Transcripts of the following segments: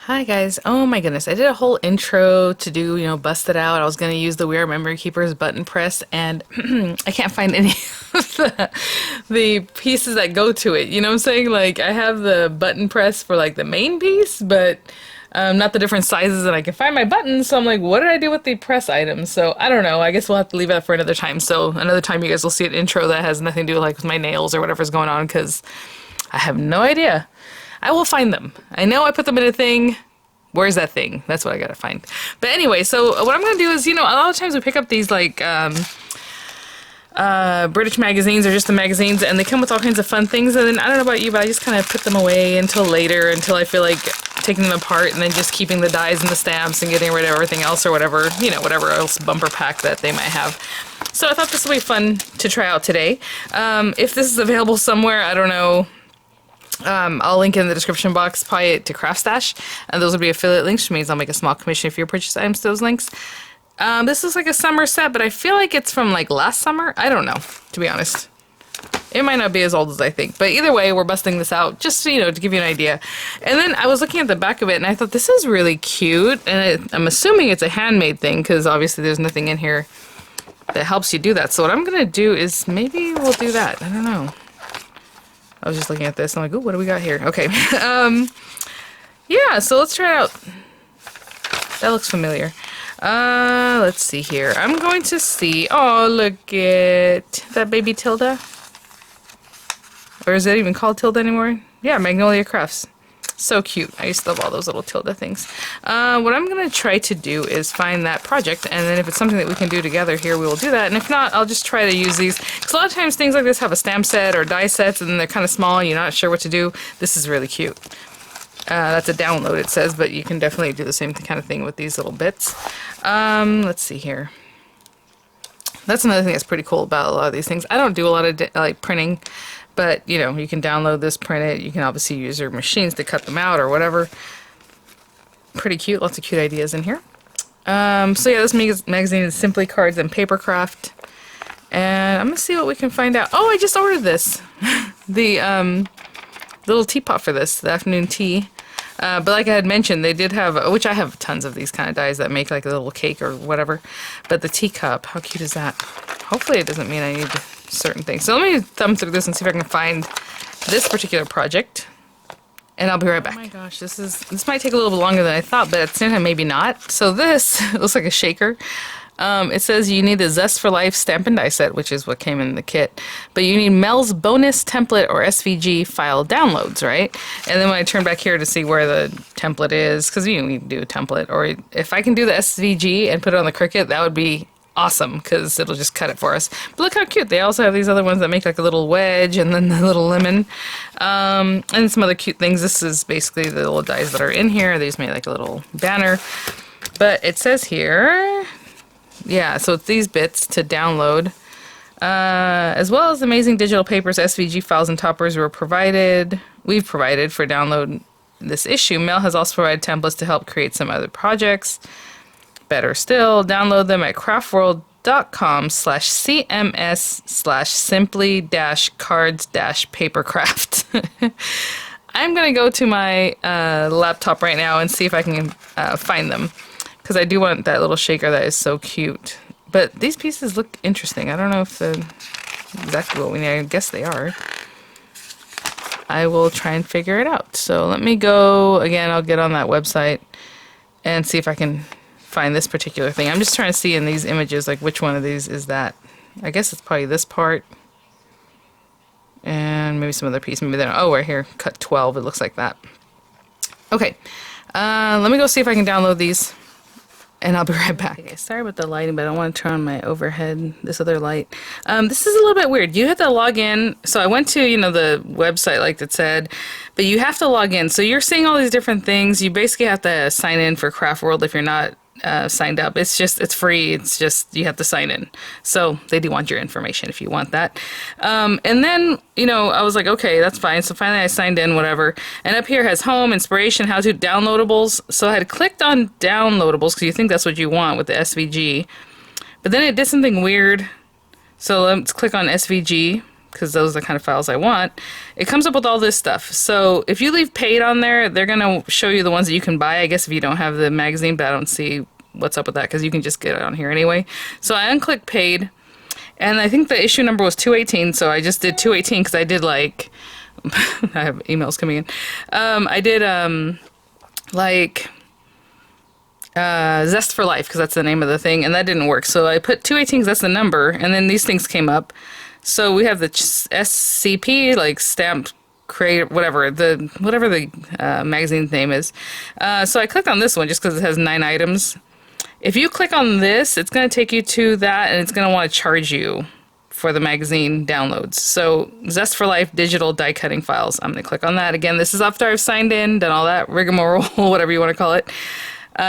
Hi guys. Oh my goodness. I did a whole intro to do, bust it out. I was going to use the We Are Memory Keepers button press and I can't find any of the pieces that go to it. You know what I'm saying? Like I have the button press for like the main piece, but not the different sizes and I can find my buttons. So I'm like, what did I do with the press items? So I don't know. I guess we'll have to leave that for another time. So another time you guys will see an intro that has nothing to do like with my nails or whatever's going on because I have no idea. I will find them. I know I put them in a thing. Where's that thing? That's what I gotta find. But anyway, so what I'm gonna do is, a lot of times we pick up these like British magazines or just the magazines, and they come with all kinds of fun things. And then I don't know about you, but I just kind of put them away until later, until I feel like taking them apart and then just keeping the dies and the stamps and getting rid of everything else or whatever, whatever else bumper pack that they might have. So I thought this would be fun to try out today. If this is available somewhere, I don't know. I'll link in the description box probably to Craft Stash, and those will be affiliate links, which means I'll make a small commission if you purchase items to those links. This is like a summer set, but I feel like it's from like last summer. I don't know, to be honest. It might not be as old as I think, but either way, we're busting this out just, to give you an idea. And then I was looking at the back of it, and I thought this is really cute, and I'm assuming it's a handmade thing, because obviously there's nothing in here that helps you do that. So what I'm going to do is maybe we'll do that. I don't know. I was just looking at this and I'm like, ooh, what do we got here? Okay. Yeah, so let's try it out. That looks familiar. Let's see here. I'm going to see. Oh, look at that baby Tilda. Or is it even called Tilda anymore? Yeah, Magnolia Crafts. So cute. I used to love all those little Tilda things. What I'm going to try to do is find that project, and then if it's something that we can do together here, we will do that. And if not, I'll just try to use these. Because a lot of times things like this have a stamp set or die sets, and then they're kind of small and you're not sure what to do. This is really cute. That's a download, it says, but you can definitely do the same kind of thing with these little bits. Let's see here. That's another thing that's pretty cool about a lot of these things. I don't do a lot of like printing. But, you can download this, print it. You can obviously use your machines to cut them out or whatever. Pretty cute. Lots of cute ideas in here. So yeah, this magazine is Simply Cards and Papercraft. And I'm going to see what we can find out. Oh, I just ordered this. The little teapot for this, the afternoon tea. But like I had mentioned, they did have, which I have tons of these kind of dies that make like a little cake or whatever. But the teacup, how cute is that? Hopefully it doesn't mean I need certain things. So let me thumb through this and see if I can find this particular project. And I'll be right back. Oh my gosh, this might take a little bit longer than I thought, but at the same time maybe not. So this looks like a shaker. It says you need the Zest for Life stamp and die set, which is what came in the kit. But you need Mel's bonus template or SVG file downloads, right? And then when I turn back here to see where the template is, because you need to do a template, or if I can do the SVG and put it on the Cricut, that would be awesome, because it'll just cut it for us. But look how cute. They also have these other ones that make like a little wedge and then the little lemon. And some other cute things. This is basically the little dies that are in here. They just made like a little banner. But it says here, yeah, so it's these bits to download. As well as amazing digital papers, SVG files, and toppers we've provided for download this issue. Mel has also provided templates to help create some other projects. Better still, download them at craftworld.com/simply-cards-papercraft. I'm going to go to my laptop right now and see if I can find them, because I do want that little shaker that is so cute. But these pieces look interesting. I don't know if they're exactly what we need. I guess they are. I will try and figure it out. So let me go, again, I'll get on that website and see if I can find this particular thing. I'm just trying to see in these images like which one of these is that. I guess it's probably this part and maybe some other piece. Maybe they're, oh, right here, cut 12. It looks like that. Okay, let me go see if I can download these and I'll be right back. Okay, sorry about the lighting, but I don't want to turn on my overhead, this other light. This is a little bit weird. You have to log in. So I went to, the website like it said, but you have to log in. So you're seeing all these different things. You basically have to sign in for Craft World if you're not signed up. It's free. It's just, you have to sign in. So they do want your information if you want that. And then, I was like, okay, that's fine. So finally I signed in, whatever. And up here has home, inspiration, how to, downloadables. So I had clicked on downloadables because you think that's what you want with the SVG. But then it did something weird. So let's click on SVG. because those are the kind of files I want, it comes up with all this stuff. So if you leave paid on there, they're going to show you the ones that you can buy, I guess, if you don't have the magazine, but I don't see what's up with that because you can just get it on here anyway. So I unclick paid, and I think the issue number was 218, so I just did 218 because I did like, I have emails coming in. I did like Zest for Life because that's the name of the thing, and that didn't work. So I put 218 because that's the number, and then these things came up. So we have the SCP, like stamped create whatever the magazine name is. So I clicked on this one just because it has 9 items. If you click on this, it's going to take you to that, and it's going to want to charge you for the magazine downloads. So Zest for Life digital die cutting files. I'm going to click on that. Again, this is after I've signed in, done all that rigmarole, whatever you want to call it.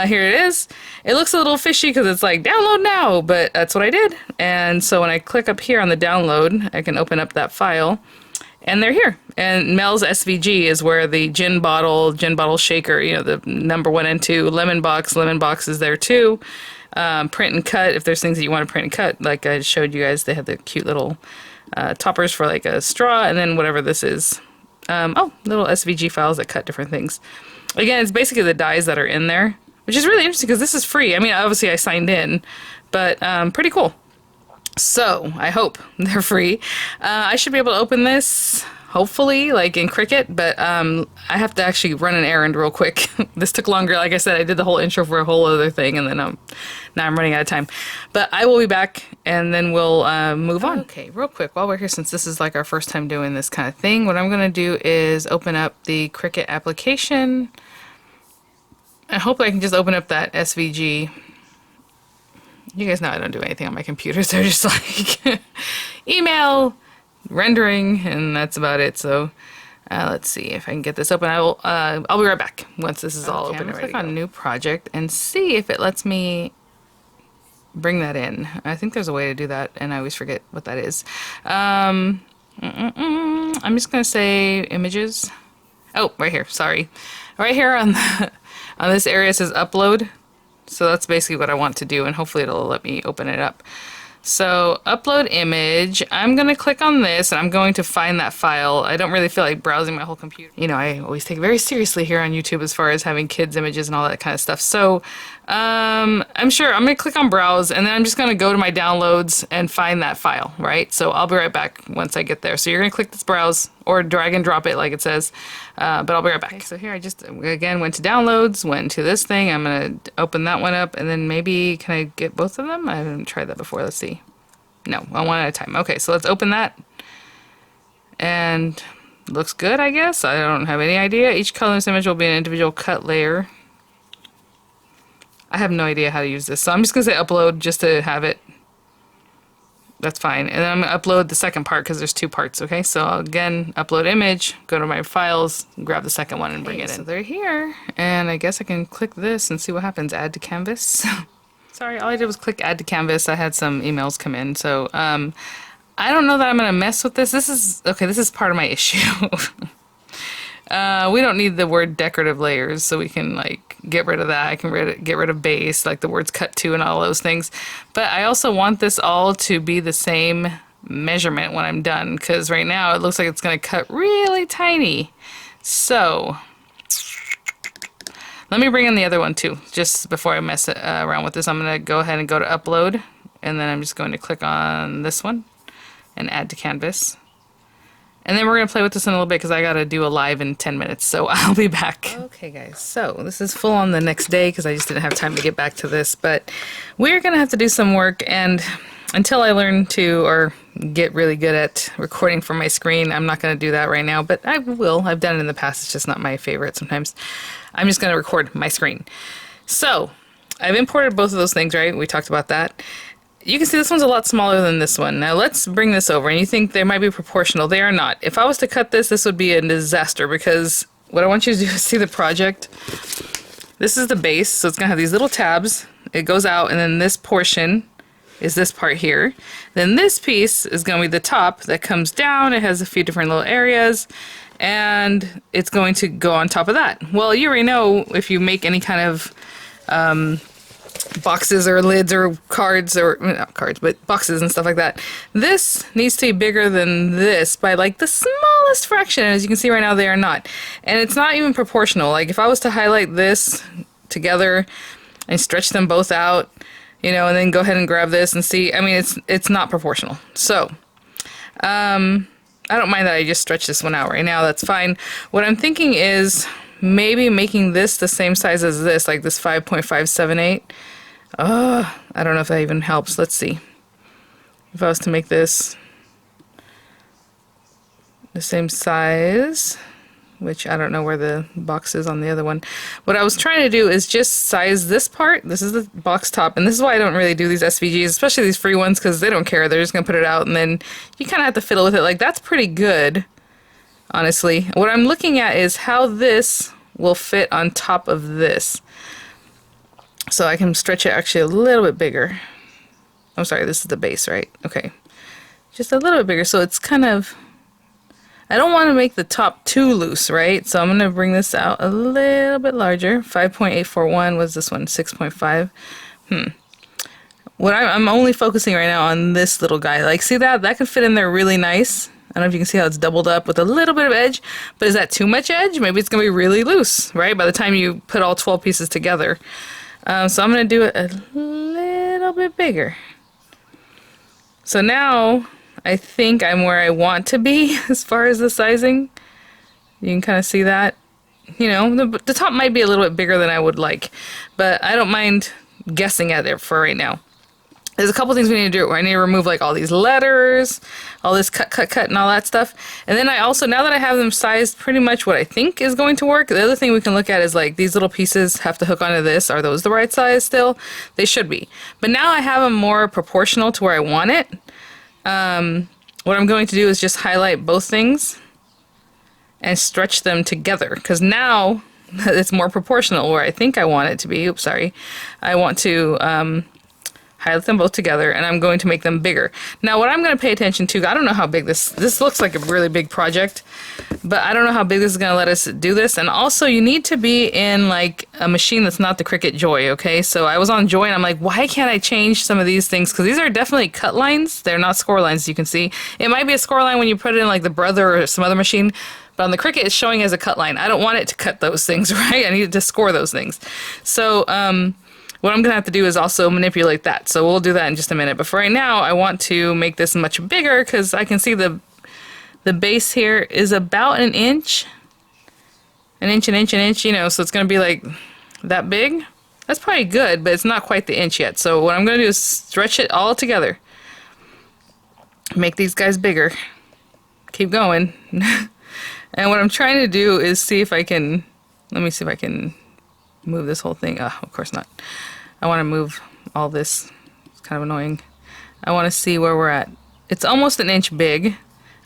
Here it is. It looks a little fishy because it's like download now, but that's what I did. And so when I click up here on the download, I can open up that file, and they're here. And Mel's SVG is where the gin bottle shaker, you know, the number 1 and 2, lemon box is there too. Print and cut, if there's things that you want to print and cut, like I showed you guys, they have the cute little toppers for like a straw, and then whatever this is. Little SVG files that cut different things. Again, it's basically the dies that are in there, which is really interesting because this is free. I mean, obviously I signed in, but pretty cool. So I hope they're free. I should be able to open this, hopefully, like in Cricut, but I have to actually run an errand real quick. This took longer. Like I said, I did the whole intro for a whole other thing, and then now I'm running out of time. But I will be back, and then we'll move on. Okay, real quick, while we're here, since this is like our first time doing this kind of thing, what I'm going to do is open up the Cricut application. I hope I can just open up that SVG. You guys know I don't do anything on my computer, so just like email, rendering, and that's about it. So let's see if I can get this open. I'll be right back once this is all open and ready. Click on new project and see if it lets me bring that in. I think there's a way to do that, and I always forget what that is. I'm just gonna say images. Oh, right here. Sorry, right here on this area it says upload. So that's basically what I want to do, and hopefully it'll let me open it up. So upload image, I'm going to click on this, and I'm going to find that file. I don't really feel like browsing my whole computer. You know, I always take it very seriously here on YouTube as far as having kids' images and all that kind of stuff. So I'm sure I'm going to click on browse, and then I'm just going to go to my downloads and find that file, right? So I'll be right back once I get there. So you're going to click this browse, or drag and drop it like it says, but I'll be right back. Okay, so here I just, again, went to downloads, went to this thing. I'm going to open that one up, and then maybe, can I get both of them? I haven't tried that before. Let's see. No, one at a time. Okay, so let's open that. And looks good, I guess. I don't have any idea. Each color in this image will be an individual cut layer. I have no idea how to use this, so I'm just going to say upload just to have it. That's fine. And then I'm going to upload the second part because there's 2 parts, okay? So again, upload image, go to my files, grab the second one and bring it in. So they're here, and I guess I can click this and see what happens. Add to canvas. Sorry, all I did was click add to canvas. I had some emails come in, so I don't know that I'm going to mess with this. This is part of my issue. We don't need the word decorative layers, so we can like get rid of that. I can get rid of base, like the words cut to and all those things. But I also want this all to be the same measurement when I'm done, because right now it looks like it's going to cut really tiny. So let me bring in the other one too. Just before I mess around with this, I'm going to go ahead and go to upload, and then I'm just going to click on this one and add to canvas. And then we're going to play with this in a little bit because I got to do a live in 10 minutes, so I'll be back. Okay guys, so this is full on the next day because I just didn't have time to get back to this, but we're going to have to do some work, and until I learn to, or get really good at recording from my screen, I'm not going to do that right now, but I will. I've done it in the past, it's just not my favorite sometimes. I'm just going to record my screen. So, I've imported both of those things, right? We talked about that. You can see this one's a lot smaller than this one. Now let's bring this over, and you think they might be proportional. They are not. If I was to cut this, this would be a disaster, because what I want you to do is see the project. This is the base, so it's going to have these little tabs. It goes out, and then this portion is this part here. Then this piece is going to be the top that comes down. It has a few different little areas, and it's going to go on top of that. Well, you already know if you make any kind of boxes or lids or cards, or not cards, but boxes and stuff like that. This needs to be bigger than this by like the smallest fraction. And as you can see right now, they are not. And it's not even proportional. Like if I was to highlight this together and stretch them both out, you know, and then go ahead and grab this and see, I mean, it's not proportional. So, I don't mind that I just stretch this one out right now. That's fine. What I'm thinking is maybe making this the same size as this, like this 5.578. I don't know if that even helps. Let's see. If I was to make this the same size, which I don't know where the box is on the other one. What I was trying to do is just size this part. This is the box top, and this is why I don't really do these SVGs, especially these free ones, because they don't care. They're just going to put it out, and then you kind of have to fiddle with it. Like, that's pretty good, honestly. What I'm looking at is how this will fit on top of this. So I can stretch it actually a little bit bigger. I'm sorry, this is the base, right? Okay. Just a little bit bigger, so it's kind of... I don't want to make the top too loose, right? So I'm going to bring this out a little bit larger. 5.841 was this one, 6.5. What I'm only focusing right now on this little guy. Like, see that? That could fit in there really nice. I don't know if you can see how it's doubled up with a little bit of edge, but is that too much edge? Maybe it's going to be really loose, right? By the time you put all 12 pieces together. So I'm going to do it a little bit bigger. So now I think I'm where I want to be as far as the sizing. You can kind of see that. You know, the top might be a little bit bigger than I would like, but I don't mind guessing at it for right now. There's a couple things we need to do. I need to remove like all these letters, all this cut, and all that stuff. And then I also, now that I have them sized pretty much what I think is going to work, the other thing we can look at is like these little pieces have to hook onto this. Are those the right size still? They should be. But now I have them more proportional to where I want it. What I'm going to do is just highlight both things and stretch them together, because now it's more proportional where I think I want it to be. Oops, sorry. I want to highlight them both together, and I'm going to make them bigger. Now what I'm going to pay attention to, I don't know how big this looks like a really big project, but I don't know how big this is going to let us do this. And also you need to be in like a machine that's not the Cricut Joy, okay? So I was on Joy and I'm like, why can't I change some of these things? Because these are definitely cut lines. They're not score lines, as you can see. It might be a score line when you put it in like the Brother or some other machine, but on the Cricut it's showing as a cut line. I don't want it to cut those things, right? I need it to score those things. So, what I'm going to have to do is also manipulate that. So we'll do that in just a minute. But for right now, I want to make this much bigger because I can see the base here is about an inch. An inch, you know, so it's going to be like that big. That's probably good, but it's not quite the inch yet. So what I'm going to do is stretch it all together. Make these guys bigger. Keep going. And what I'm trying to do is see if I can, let me see if I can move this whole thing. Of course not. I want to move all this. It's kind of annoying. I want to see where we're at. It's almost an inch big.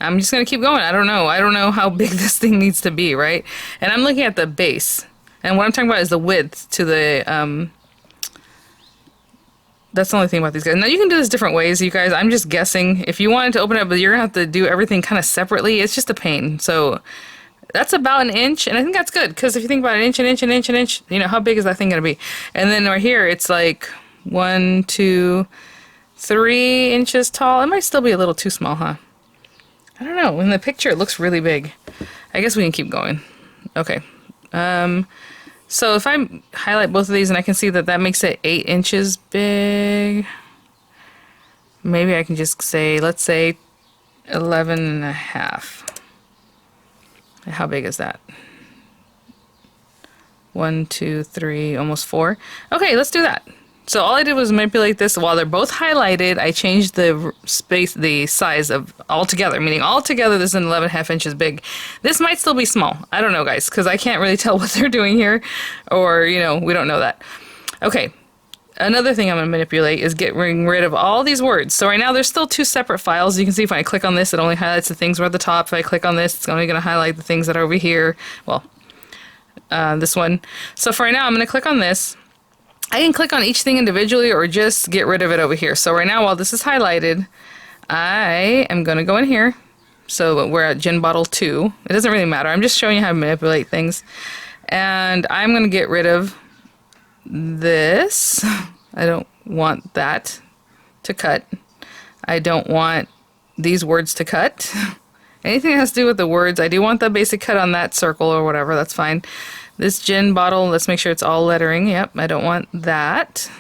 I'm just going to keep going. I don't know. I don't know how big this thing needs to be, right? And I'm looking at the base. And what I'm talking about is the width to the, that's the only thing about these guys. Now you can do this different ways, you guys. I'm just guessing. If you wanted to open it up, but you're going to have to do everything kind of separately. It's just a pain. So that's about an inch, and I think that's good, because if you think about an inch, you know, how big is that thing going to be? And then right here, it's like 1, 2, 3 inches tall. It might still be a little too small, huh? I don't know. In the picture, it looks really big. I guess we can keep going. Okay. So if I highlight both of these, and I can see that that makes it 8 inches big, maybe I can just say, let's say 11.5. How big is that? 1, 2, 3, almost 4. Okay, let's do that. So all I did was manipulate this while they're both highlighted. I changed the space, the size of all together, meaning all together this is 11.5 inches big. This might still be small. I don't know, guys, because I can't really tell what they're doing here, or, you know, we don't know that. Okay. Another thing I'm going to manipulate is getting rid of all these words. So right now there's still 2 separate files. You can see if I click on this, it only highlights the things that are at the top. If I click on this, it's only going to highlight the things that are over here. Well, this one. So for right now, I'm going to click on this. I can click on each thing individually or just get rid of it over here. So right now, while this is highlighted, I am going to go in here. So we're at Gin Bottle 2. It doesn't really matter. I'm just showing you how to manipulate things. And I'm going to get rid of this. I don't want that to cut. I don't want these words to cut. Anything that has to do with the words, I do want the basic cut on that circle or whatever, that's fine. This gin bottle, let's make sure it's all lettering. Yep, I don't want that.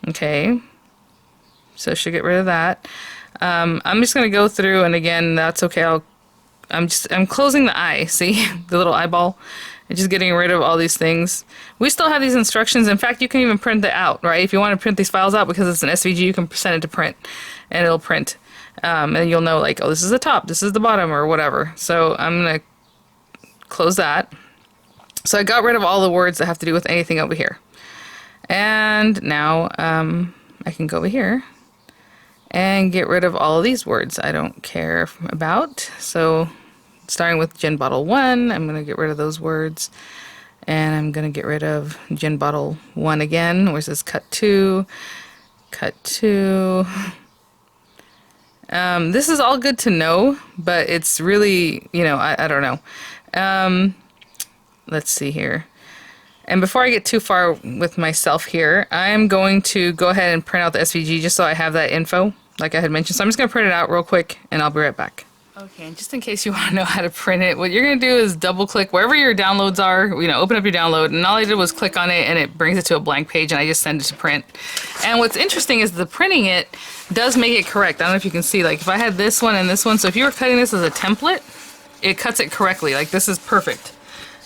Okay, so should get rid of that. I'm just gonna go through, and again, that's okay. I'm closing the eye. See the little eyeball, and just getting rid of all these things. We still have these instructions. In fact, you can even print it out, right? If you want to print these files out because it's an SVG, you can send it to print, and it'll print, and you'll know like, oh, this is the top, this is the bottom, or whatever. So I'm gonna close that. So I got rid of all the words that have to do with anything over here. And now I can go over here and get rid of all of these words I don't care about. So starting with gin bottle 1, I'm going to get rid of those words. And I'm going to get rid of gin bottle 1 again, where it says cut 2, cut 2. This is all good to know, but it's really, you know, I don't know. Let's see here. And before I get too far with myself here, I'm going to go ahead and print out the SVG just so I have that info, like I had mentioned. So I'm just going to print it out real quick, and I'll be right back. Okay, and just in case you want to know how to print it, what you're going to do is double click wherever your downloads are, you know, open up your download, and all I did was click on it, and it brings it to a blank page, and I just send it to print. And what's interesting is the printing it does make it correct. I don't know if you can see, like if I had this one and this one, so if you were cutting this as a template, it cuts it correctly. Like this is perfect.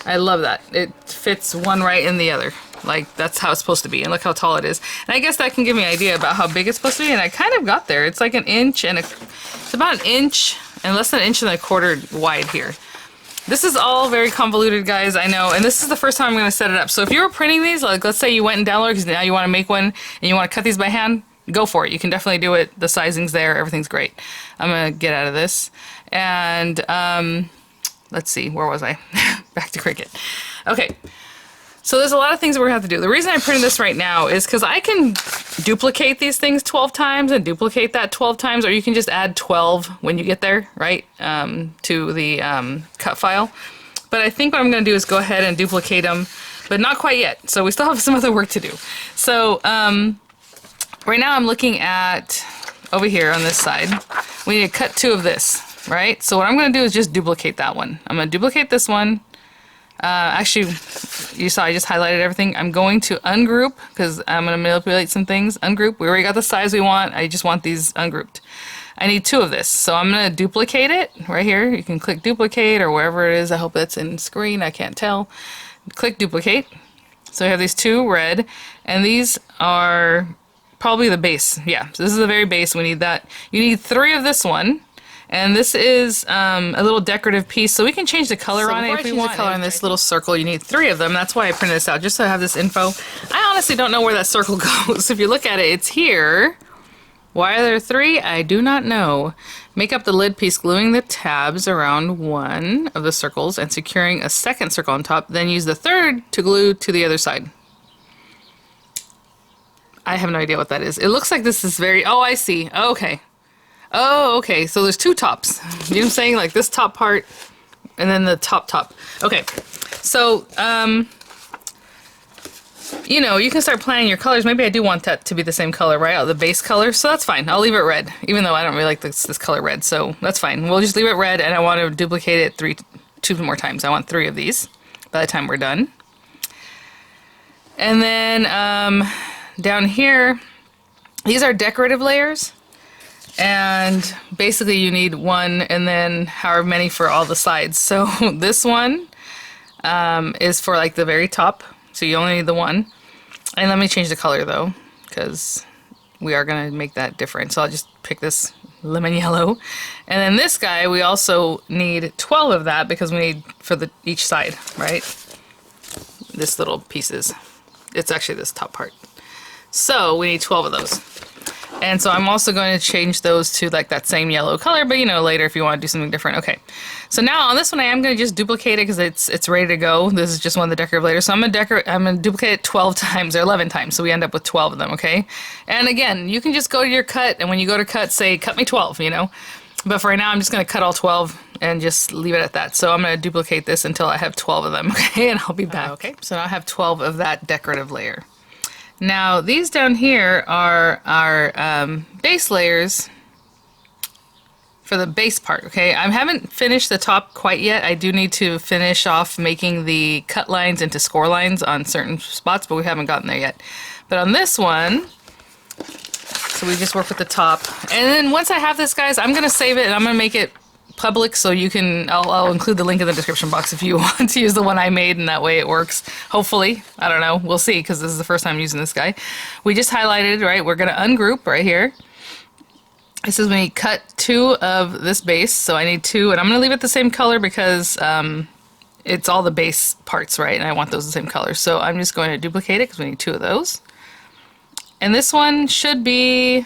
I love that. It fits one right in the other. Like, that's how it's supposed to be. And look how tall it is. And I guess that can give me an idea about how big it's supposed to be. And I kind of got there. It's like an inch and it's about an inch and less than an inch and a quarter wide here. This is all very convoluted, guys, I know. And this is the first time I'm going to set it up. So if you were printing these, like let's say you went and downloaded because now you want to make one and you want to cut these by hand, go for it. You can definitely do it. The sizing's there. Everything's great. I'm going to get out of this. And, let's see, where was I? Back to Cricut. Okay, so there's a lot of things that we're gonna have to do. The reason I printed this right now is because I can duplicate these things 12 times and duplicate that 12 times, or you can just add 12 when you get there, right, to the cut file. But I think what I'm gonna do is go ahead and duplicate them, but not quite yet. So we still have some other work to do. So right now I'm looking at over here on this side. We need to cut 2 of this. Right, so what I'm going to do is just duplicate that one. I'm going to duplicate this one. Actually, you saw I just highlighted everything. I'm going to ungroup because I'm going to manipulate some things. Ungroup, we already got the size we want. I just want these ungrouped. I need 2 of this, so I'm going to duplicate it right here. You can click duplicate or wherever it is. I hope that's in screen. I can't tell. Click duplicate. So we have these 2 red, and these are probably the base. Yeah, so this is the very base. We need that. You need 3 of this one. And this is a little decorative piece, so we can change the color on it if we want. The color in this little circle, you need 3 of them. That's why I printed this out, just so I have this info. I honestly don't know where that circle goes. If you look at it, it's here. Why are there 3? I do not know. Make up the lid piece, gluing the tabs around one of the circles and securing a second circle on top. Then use the third to glue to the other side. I have no idea what that is. It looks like this is very... Oh, I see. Okay. Oh, okay, so there's 2 tops. You know what I'm saying? Like this top part, and then the top. Okay, so, you know, you can start planning your colors. Maybe I do want that to be the same color, right? The base color, so that's fine. I'll leave it red, even though I don't really like this color red, so that's fine. We'll just leave it red, and I want to duplicate it 2 more times. I want 3 of these by the time we're done. And then, down here, these are decorative layers. And basically you need 1 and then however many for all the sides. So this one is for like the very top. So you only need the 1. And let me change the color though, because we are going to make that different. So I'll just pick this lemon yellow. And then this guy, we also need 12 of that because we need for each side, right? This little pieces. It's actually this top part. So we need 12 of those. And so I'm also going to change those to like that same yellow color, but you know, later if you want to do something different. Okay, so now on this one I am going to just duplicate it because it's ready to go. This is just one of the decorative layers. So I'm going to duplicate it 12 times or 11 times, so we end up with 12 of them, okay? And again, you can just go to your cut, and when you go to cut, say, cut me 12, you know? But for right now, I'm just going to cut all 12. and just leave it at that. So I'm going to duplicate this until I have 12 of them, okay, and I'll be back. Okay, so now I have 12 of that decorative layer. Now these down here are our base layers for the base part, okay? I haven't finished the top quite yet. I do need to finish off making the cut lines into score lines on certain spots, but we haven't gotten there yet. But on this one, so we just work with the top. And then once I have this, guys, I'm gonna save it and I'm gonna make it public so you can, I'll include the link in the description box if you want to use the one I made, and that way it works. Hopefully, I don't know, we'll see, because this is the first time using this guy. We just highlighted, right? We're gonna ungroup right here. This is when you cut 2 of this base, so I need 2, and I'm gonna leave it the same color because it's all the base parts, right? And I want those the same color. So I'm just going to duplicate it because we need 2 of those. And this one should be,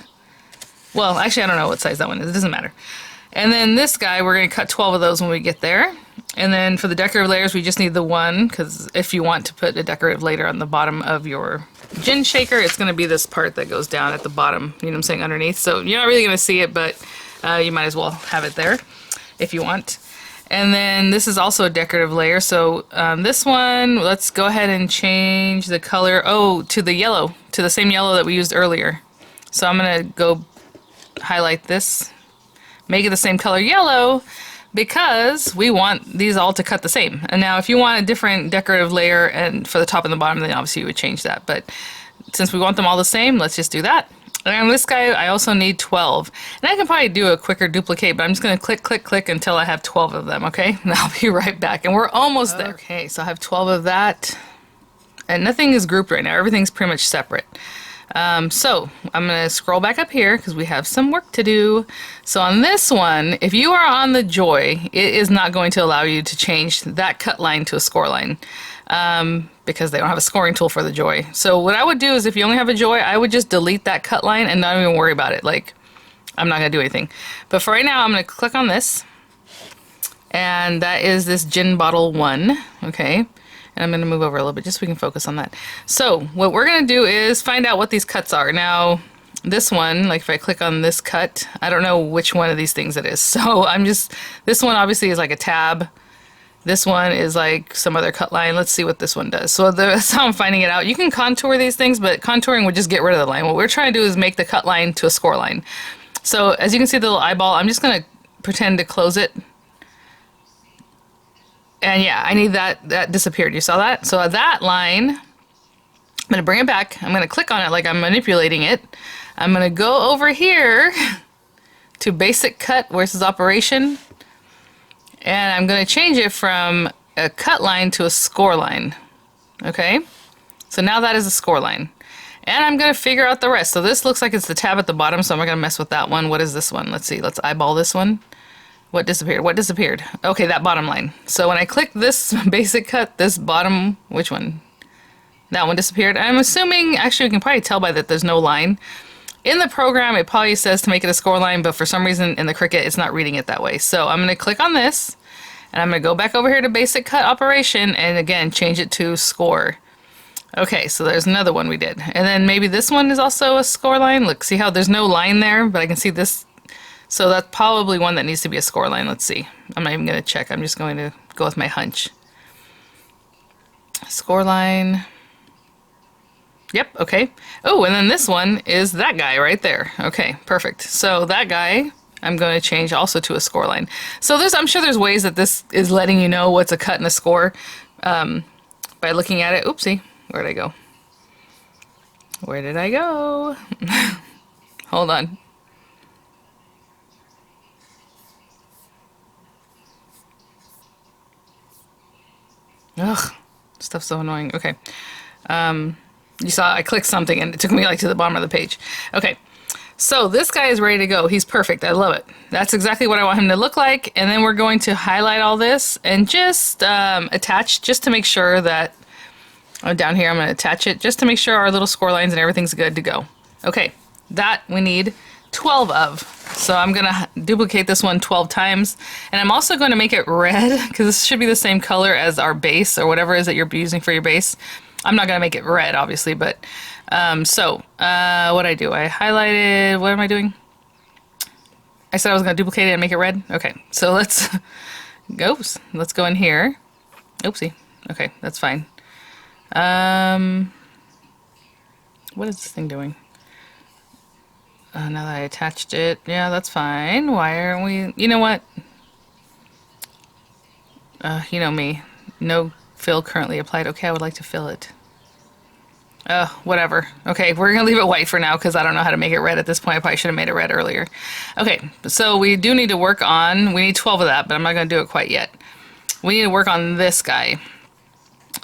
well, actually I don't know what size that one is, it doesn't matter. And then this guy, we're going to cut 12 of those when we get there. And then for the decorative layers, we just need the one, because if you want to put a decorative layer on the bottom of your gin shaker, it's going to be this part that goes down at the bottom, you know what I'm saying, underneath. So you're not really going to see it, but you might as well have it there if you want. And then this is also a decorative layer, so this one, let's go ahead and change the color, to the yellow, to the same yellow that we used earlier. So I'm going to go highlight this, make it the same color yellow, because we want these all to cut the same. And now if you want a different decorative layer and for the top and the bottom, then obviously you would change that. But since we want them all the same, let's just do that. And on this guy, I also need 12. And I can probably do a quicker duplicate, but I'm just going to click, click, click until I have 12 of them, okay? And I'll be right back. And we're almost there. Okay, so I have 12 of that. And nothing is grouped right now. Everything's pretty much separate. So I'm going to scroll back up here because we have some work to do. So on this one, if you are on the Joy, it is not going to allow you to change that cut line to a score line. Because they don't have a scoring tool for the Joy. So what I would do is if you only have a Joy, I would just delete that cut line and not even worry about it. Like, I'm not going to do anything. But for right now, I'm going to click on this. And that is this gin bottle 1. Okay. And I'm going to move over a little bit just so we can focus on that. So what we're going to do is find out what these cuts are. Now, this one, like if I click on this cut, I don't know which one of these things it is. So this one obviously is like a tab. This one is like some other cut line. Let's see what this one does. So that's how I'm finding it out. You can contour these things, but contouring would just get rid of the line. What we're trying to do is make the cut line to a score line. So as you can see the little eyeball, I'm just going to pretend to close it. And yeah, I need that disappeared. You saw that? So that line, I'm going to bring it back. I'm going to click on it like I'm manipulating it. I'm going to go over here to basic cut versus operation. And I'm going to change it from a cut line to a score line. Okay? So now that is a score line. And I'm going to figure out the rest. So this looks like it's the tab at the bottom, so I'm not going to mess with that one. What is this one? Let's see. Let's eyeball this one. What disappeared? What disappeared? Okay, that bottom line. So when I click this basic cut, this bottom, which one? That one disappeared. I'm assuming, actually we can probably tell by that there's no line. In the program, it probably says to make it a score line, but for some reason in the Cricut, it's not reading it that way. So I'm going to click on this, and I'm going to go back over here to basic cut operation, and again, change it to score. Okay, so there's another one we did. And then maybe this one is also a score line. Look, see how there's no line there, but I can see this. So that's probably one that needs to be a score line. Let's see. I'm not even going to check. I'm just going to go with my hunch. Score line. Yep, okay. Oh, and then this one is that guy right there. Okay, perfect. So that guy, I'm going to change also to a score line. So I'm sure there's ways that this is letting you know what's a cut and a score by looking at it. Oopsie, where did I go? Where did I go? Hold on. Ugh, stuff's so annoying. Okay. You saw I clicked something and it took me like to the bottom of the page. Okay, so this guy is ready to go. He's perfect. I love it. That's exactly what I want him to look like. And then we're going to highlight all this and just attach, just to make sure that, down here I'm going to attach it, just to make sure our little score lines and everything's good to go. Okay, that we need 12 of. So I'm going to duplicate this one 12 times. And I'm also going to make it red, because this should be the same color as our base, or whatever it is that you're using for your base. I'm not going to make it red, obviously, but, what I do, I highlighted, what am I doing? I said I was going to duplicate it and make it red? Okay, so let's go. Let's go in here. Oopsie. Okay, that's fine. What is this thing doing? Now that I attached it, yeah, that's fine. Why aren't we? You know what? You know me. No fill currently applied. Okay, I would like to fill it. Whatever. Okay, we're gonna leave it white for now because I don't know how to make it red at this point. I probably should have made it red earlier. Okay, so we do need to work on, we need 12 of that, but I'm not gonna do it quite yet. We need to work on this guy.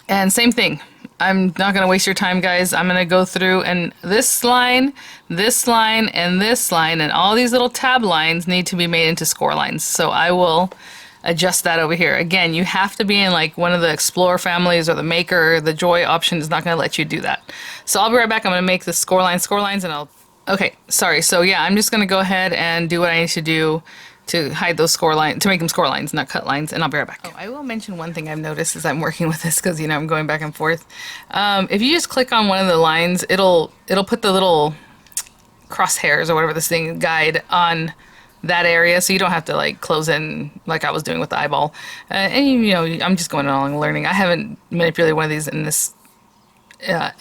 And same thing. I'm not gonna waste your time, guys. I'm gonna go through and this line, and this line, and all these little tab lines need to be made into score lines. So I will adjust that over here. Again, you have to be in like one of the Explorer families or the Maker. The Joy option is not going to let you do that. So I'll be right back. I'm going to make the score lines, and I'll... Okay, sorry. So yeah, I'm just going to go ahead and do what I need to do to hide those score lines, to make them score lines, not cut lines, and I'll be right back. Oh, I will mention one thing I've noticed as I'm working with this, because, you know, I'm going back and forth. If you just click on one of the lines, it'll put the little crosshairs or whatever this thing guide on that area, so you don't have to like close in like I was doing with the eyeball. And you know, I'm just going along learning. I haven't manipulated one of these in this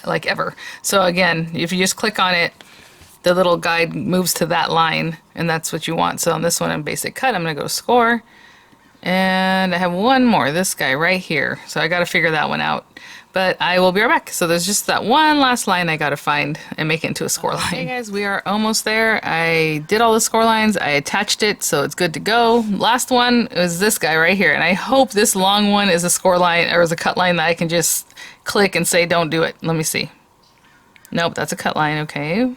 like ever. So again, if you just click on it, the little guide moves to that line, and that's what you want. So on this one in basic cut, I'm gonna go score, and I have one more, this guy right here. So I got to figure that one out. But I will be right back. So there's just that one last line I gotta find and make it into a score line. Okay guys, we are almost there. I did all the score lines, I attached it, so it's good to go. Last one is this guy right here, and I hope this long one is a score line, or is a cut line that I can just click and say don't do it. Let me see. Nope, that's a cut line, okay.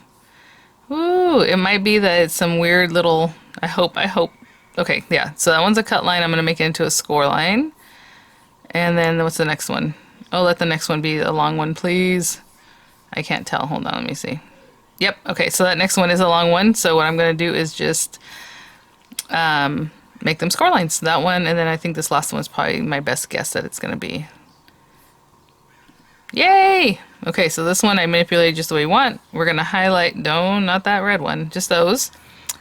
Ooh, it might be that it's some weird little, I hope. Okay, yeah, so that one's a cut line. I'm gonna make it into a score line. And then what's the next one? Oh, let the next one be a long one, please. I can't tell. Hold on, let me see. Yep, okay, so that next one is a long one. So what I'm going to do is just make them score lines. That one, and then I think this last one is probably my best guess that it's going to be. Yay! Okay, so this one I manipulated just the way you want. We're going to highlight, no, not that red one, just those.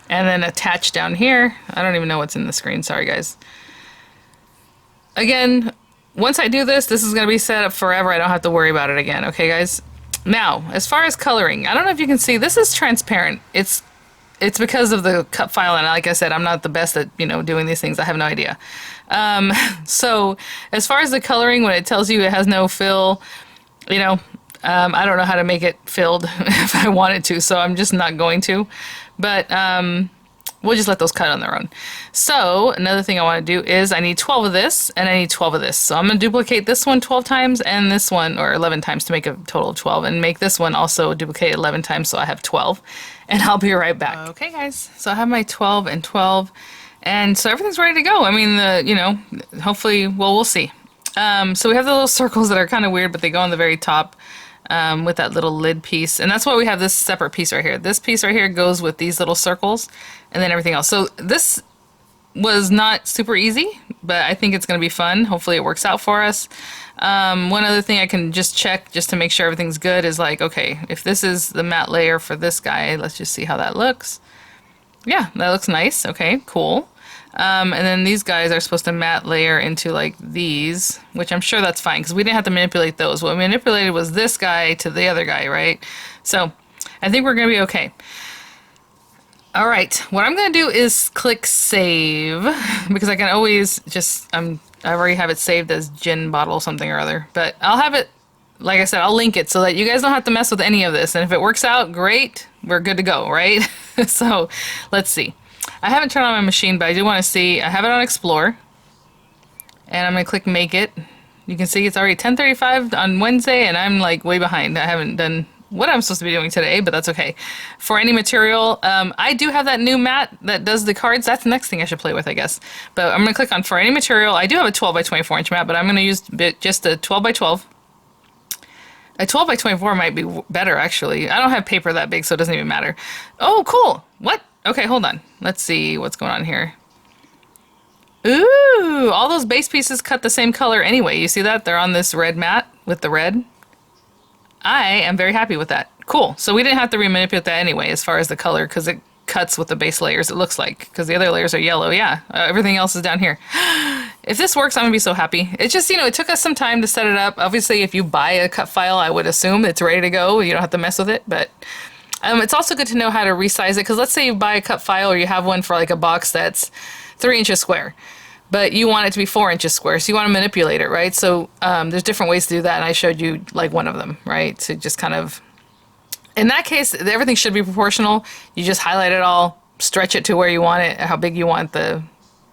And then attach down here. I don't even know what's in the screen, sorry guys. Again, once I do this, this is going to be set up forever. I don't have to worry about it again. Okay, guys? Now, as far as coloring, I don't know if you can see, this is transparent. It's because of the cut file, and like I said, I'm not the best at, you know, doing these things. I have no idea. So, as far as the coloring, when it tells you it has no fill, you know, I don't know how to make it filled if I wanted to, so I'm just not going to. But, we'll just let those cut on their own. So another thing I want to do is I need 12 of this and I need 12 of this. So I'm going to duplicate this one 12 times and this one, or 11 times to make a total of 12, and make this one also duplicate 11 times so I have 12. And I'll be right back. Okay guys, so I have my 12 and 12, and so everything's ready to go. I mean, you know, hopefully, well, we'll see. So we have the little circles that are kind of weird, but they go on the very top. With that little lid piece, and that's why we have this separate piece right here. This piece right here goes with these little circles, and then everything else. So this was not super easy, but I think it's going to be fun. Hopefully it works out for us. One other thing I can just check just to make sure everything's good is like, okay, if this is the matte layer for this guy, let's just see how that looks. Yeah, that looks nice. Okay, cool. And then these guys are supposed to matte layer into like these, which I'm sure that's fine because we didn't have to manipulate those. What we manipulated was this guy to the other guy, right? So I think we're going to be okay. All right, what I'm going to do is click save because I can always just, I already have it saved as gin bottle something or other, but I'll have it, like I said, I'll link it so that you guys don't have to mess with any of this. And if it works out, great, we're good to go, right? So let's see. I haven't turned on my machine, but I do want to see. I have it on Explore, and I'm going to click Make It. You can see it's already 10:35 on Wednesday, and I'm like way behind. I haven't done what I'm supposed to be doing today, but that's okay. For any material, I do have that new mat that does the cards. That's the next thing I should play with, I guess. But I'm going to click on For Any Material. I do have a 12 by 24 inch mat, but I'm going to use just a 12 by 12. A 12 by 24 might be better, actually. I don't have paper that big, so it doesn't even matter. Oh, cool. What? Okay, hold on. Let's see what's going on here. Ooh, all those base pieces cut the same color anyway. You see that? They're on this red mat with the red. I am very happy with that. Cool. So we didn't have to remanipulate that anyway as far as the color because cuts with the base layers, it looks like, because the other layers are yellow. Yeah, everything else is down here. If this works, I'm gonna be so happy. It's just, you know, it took us some time to set it up. Obviously, if you buy a cut file, I would assume it's ready to go. You don't have to mess with it, but it's also good to know how to resize it, because let's say you buy a cut file or you have one for like a box that's 3 inches square, but you want it to be 4 inches square, so you want to manipulate it, right? So there's different ways to do that, and I showed you like one of them, right? To just kind of, in that case, everything should be proportional. You just highlight it all, stretch it to where you want it, how big you want the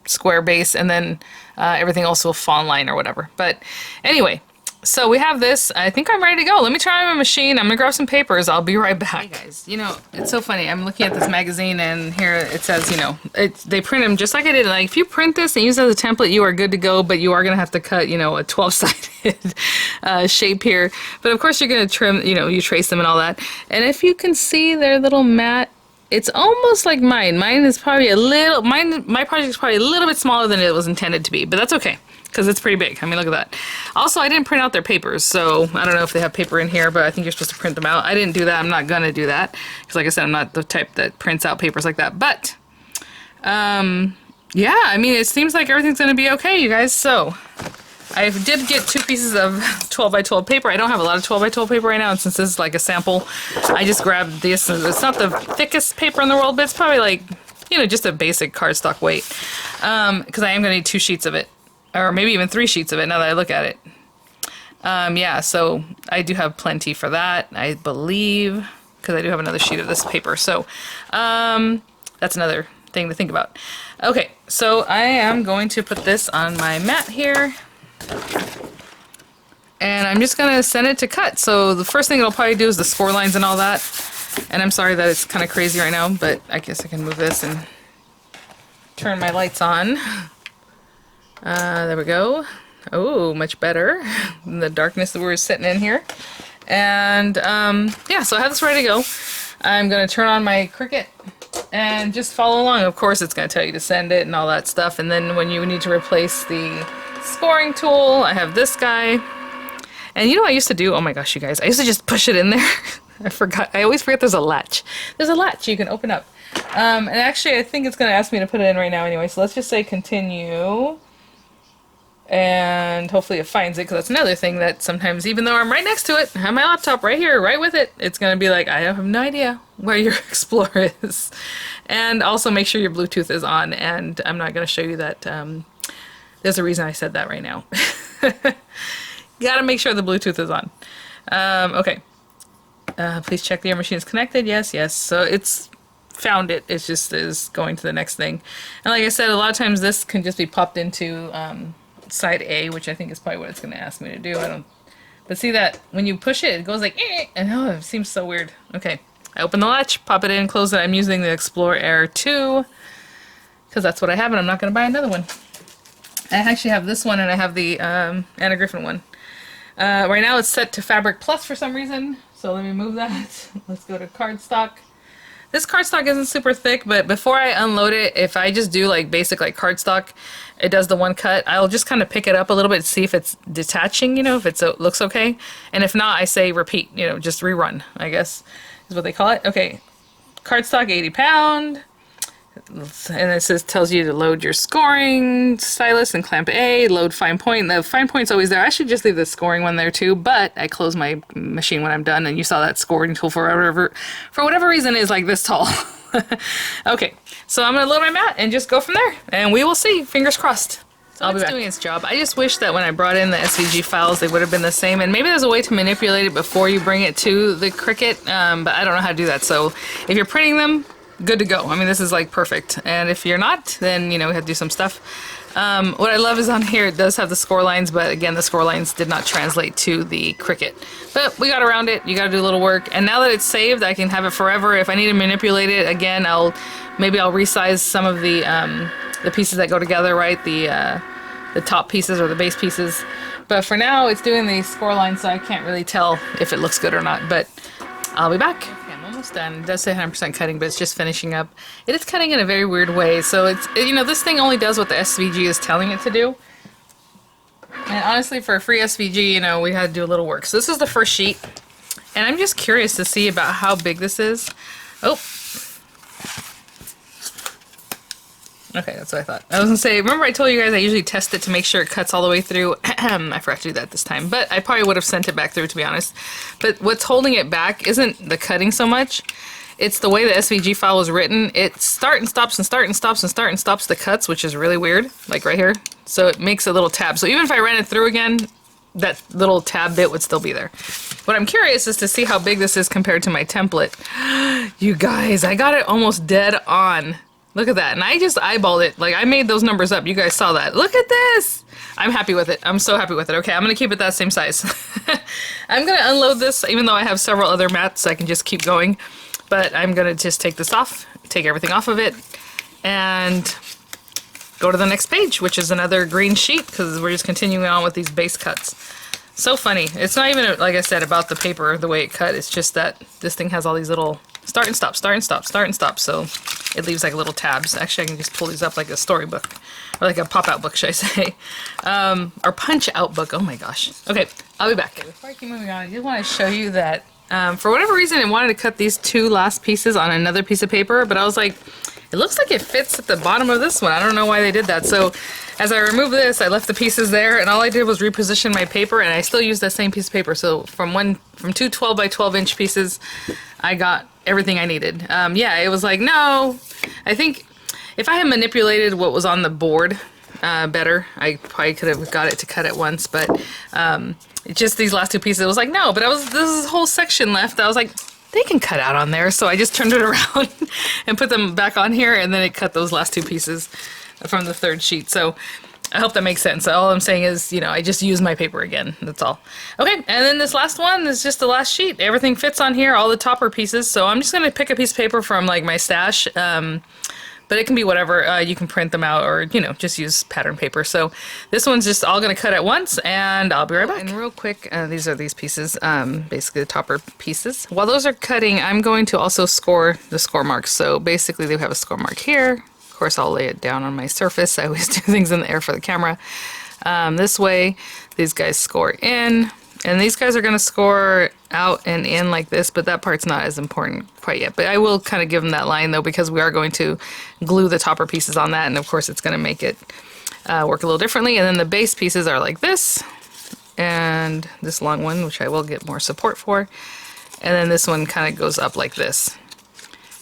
square base, and then everything else will fall in line or whatever. But anyway, so we have this. I think I'm ready to go. Let me try my machine. I'm gonna grab some papers. I'll be right back. Hey guys, you know, it's so funny. I'm looking at this magazine and here it says, you know, they print them just like I did. Like if you print this and use it as a template, you are good to go, but you are gonna have to cut, you know, a 12-sided shape here. But of course you're gonna trim, you know, you trace them and all that. And if you can see their little mat, it's almost like mine. Mine is probably a little, my project is probably a little bit smaller than it was intended to be, but that's okay, because it's pretty big. I mean, look at that. Also, I didn't print out their papers, so I don't know if they have paper in here, but I think you're supposed to print them out. I didn't do that. I'm not gonna do that, because like I said, I'm not the type that prints out papers like that. But, yeah, I mean, it seems like everything's gonna be okay, you guys. So, I did get 2 pieces of 12 by 12 paper. I don't have a lot of 12 by 12 paper right now, and since this is like a sample, I just grabbed this. It's not the thickest paper in the world, but it's probably like, you know, just a basic cardstock weight. Because I am gonna need 2 sheets of it, or maybe even 3 sheets of it now that I look at it. Yeah, so I do have plenty for that, I believe, because I do have another sheet of this paper. So that's another thing to think about. Okay, so I am going to put this on my mat here. And I'm just gonna send it to cut. So the first thing it'll probably do is the score lines and all that. And I'm sorry that it's kind of crazy right now, but I guess I can move this and turn my lights on. There we go. Oh, much better than the darkness that we were sitting in here. And yeah, so I have this ready to go. I'm gonna turn on my Cricut and just follow along. Of course, it's gonna tell you to send it and all that stuff. And then when you need to replace the scoring tool, I have this guy. And you know what I used to do? Oh my gosh, you guys. I used to just push it in there. I forgot. I always forget there's a latch. There's a latch you can open up. And actually, I think it's going to ask me to put it in right now anyway. So let's just say continue. And hopefully it finds it, because that's another thing that sometimes, even though I'm right next to it, I have my laptop right here, right with it, it's going to be like, I have no idea where your Explorer is. And also make sure your Bluetooth is on. And I'm not going to show you that. There's a reason I said that right now. Gotta make sure the Bluetooth is on. Okay. Please check that your machine is connected. Yes, yes. So it's found it. It just is going to the next thing. And like I said, a lot of times this can just be popped into side A, which I think is probably what it's going to ask me to do. But see that when you push it, it goes like, and oh, it seems so weird. Okay. I open the latch, pop it in, close it. I'm using the Explorer Air 2 because that's what I have, and I'm not going to buy another one. I actually have this one, and I have the Anna Griffin one. Right now it's set to Fabric Plus for some reason, so let me move that. Let's go to cardstock. This cardstock isn't super thick, but before I unload it, if I just do like basic like cardstock, it does the one cut. I'll just kind of pick it up a little bit to see if it's detaching, you know, if it looks okay. And if not, I say repeat, you know, just rerun, I guess is what they call it. Okay, cardstock 80 pound. And it says, tells you to load your scoring stylus and clamp A, load fine point. The fine point's always there. I should just leave the scoring one there too, but I close my machine when I'm done, and you saw that scoring tool for whatever reason is like this tall. Okay, so I'm gonna load my mat and just go from there, and we will see. Fingers crossed. So I'll be doing its job. I just wish that when I brought in the SVG files, they would have been the same, and maybe there's a way to manipulate it before you bring it to the Cricut, but I don't know how to do that. So if you're printing them, good to go. I mean, this is like perfect. And if you're not, then, you know, we have to do some stuff. What I love is on here, it does have the score lines, but again, the score lines did not translate to the Cricut. But we got around it. You got to do a little work. And now that it's saved, I can have it forever. If I need to manipulate it again, maybe I'll resize some of the pieces that go together, right? The top pieces or the base pieces. But for now, it's doing the score lines, so I can't really tell if it looks good or not. But I'll be back. Done. It does say 100% cutting, but it's just finishing up. It is cutting in a very weird way. So it's, you know, this thing only does what the SVG is telling it to do. And honestly, for a free SVG, you know, we had to do a little work. So this is the first sheet, and I'm just curious to see about how big this is. Oh, Okay, that's what I thought. I was gonna say, remember I told you guys I usually test it to make sure it cuts all the way through? I forgot to do that this time, but I probably would have sent it back through, to be honest. But what's holding it back isn't the cutting so much, it's the way the SVG file was written. It start and stops and start and stops and start and stops the cuts, which is really weird, like right here. So it makes a little tab. So even if I ran it through again, that little tab bit would still be there. What I'm curious is to see how big this is compared to my template. You guys, I got it almost dead on. Look at that. And I just eyeballed it. Like, I made those numbers up. You guys saw that. Look at this. I'm happy with it. I'm so happy with it. Okay, I'm going to keep it that same size. I'm going to unload this, even though I have several other mats. I can just keep going. But I'm going to just take this off, take everything off of it, and go to the next page, which is another green sheet, because we're just continuing on with these base cuts. So funny. It's not even, like I said, about the paper, the way it cut. It's just that this thing has all these little start and stop, start and stop, start and stop. So it leaves like little tabs. Actually, I can just pull these up like a storybook, or like a pop-out book, should I say. Or punch-out book. Oh my gosh. Okay, I'll be back. Okay, before I keep moving on, I just want to show you that for whatever reason, I wanted to cut these two last pieces on another piece of paper, but I was like, it looks like it fits at the bottom of this one. I don't know why they did that. So as I removed this, I left the pieces there, and all I did was reposition my paper, and I still used that same piece of paper. So from two 12 by 12 inch pieces, I got everything I needed. Yeah, it was like, no, I think if I had manipulated what was on the board better, I probably could have got it to cut at once, but just these last two pieces, it was like, no, but this whole section left. I was like, they can cut out on there. So I just turned it around and put them back on here, and then it cut those last two pieces from the third sheet. So I hope that makes sense. All I'm saying is, you know, I just used my paper again. That's all. Okay, and then this last one is just the last sheet. Everything fits on here, all the topper pieces. So I'm just going to pick a piece of paper from like my stash. But it can be whatever. You can print them out, or, you know, just use pattern paper. So this one's just all going to cut at once, and I'll be right back. And real quick, these are these pieces, basically the topper pieces. While those are cutting, I'm going to also score the score marks. So basically they have a score mark here. Of course, I'll lay it down on my surface. I always do things in the air for the camera. This way, these guys score in. And these guys are going to score out and in like this, but that part's not as important quite yet. But I will kind of give them that line, though, because we are going to glue the topper pieces on that, and of course it's going to make it work a little differently. And then the base pieces are like this, and this long one, which I will get more support for. And then this one kind of goes up like this.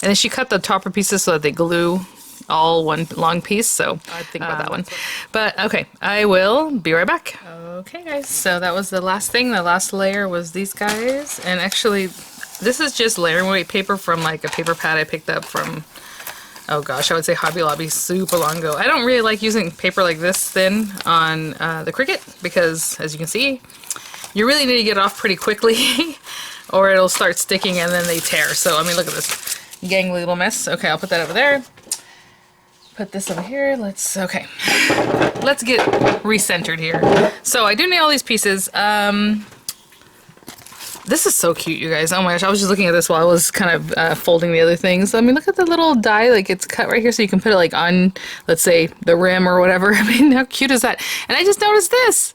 And then she cut the topper pieces so that they glue all one long piece, so I'd think about that one. But okay, I will be right back. Okay guys, so that was the last thing. The last layer was these guys, and actually this is just layering weight paper from like a paper pad I picked up from, oh gosh, I would say Hobby Lobby super long ago. I don't really like using paper like this thin on the Cricut, because as you can see, you really need to get it off pretty quickly or it'll start sticking and then they tear. So I mean, look at this gangly little mess. Okay, I'll put that over there. Put this over here. Let's get recentered here. So I do need all these pieces. This is so cute, you guys. Oh my gosh, I was just looking at this while I was kind of folding the other things. I mean, look at the little die, like it's cut right here so you can put it like on, let's say, the rim or whatever. I mean, how cute is that? And I just noticed this.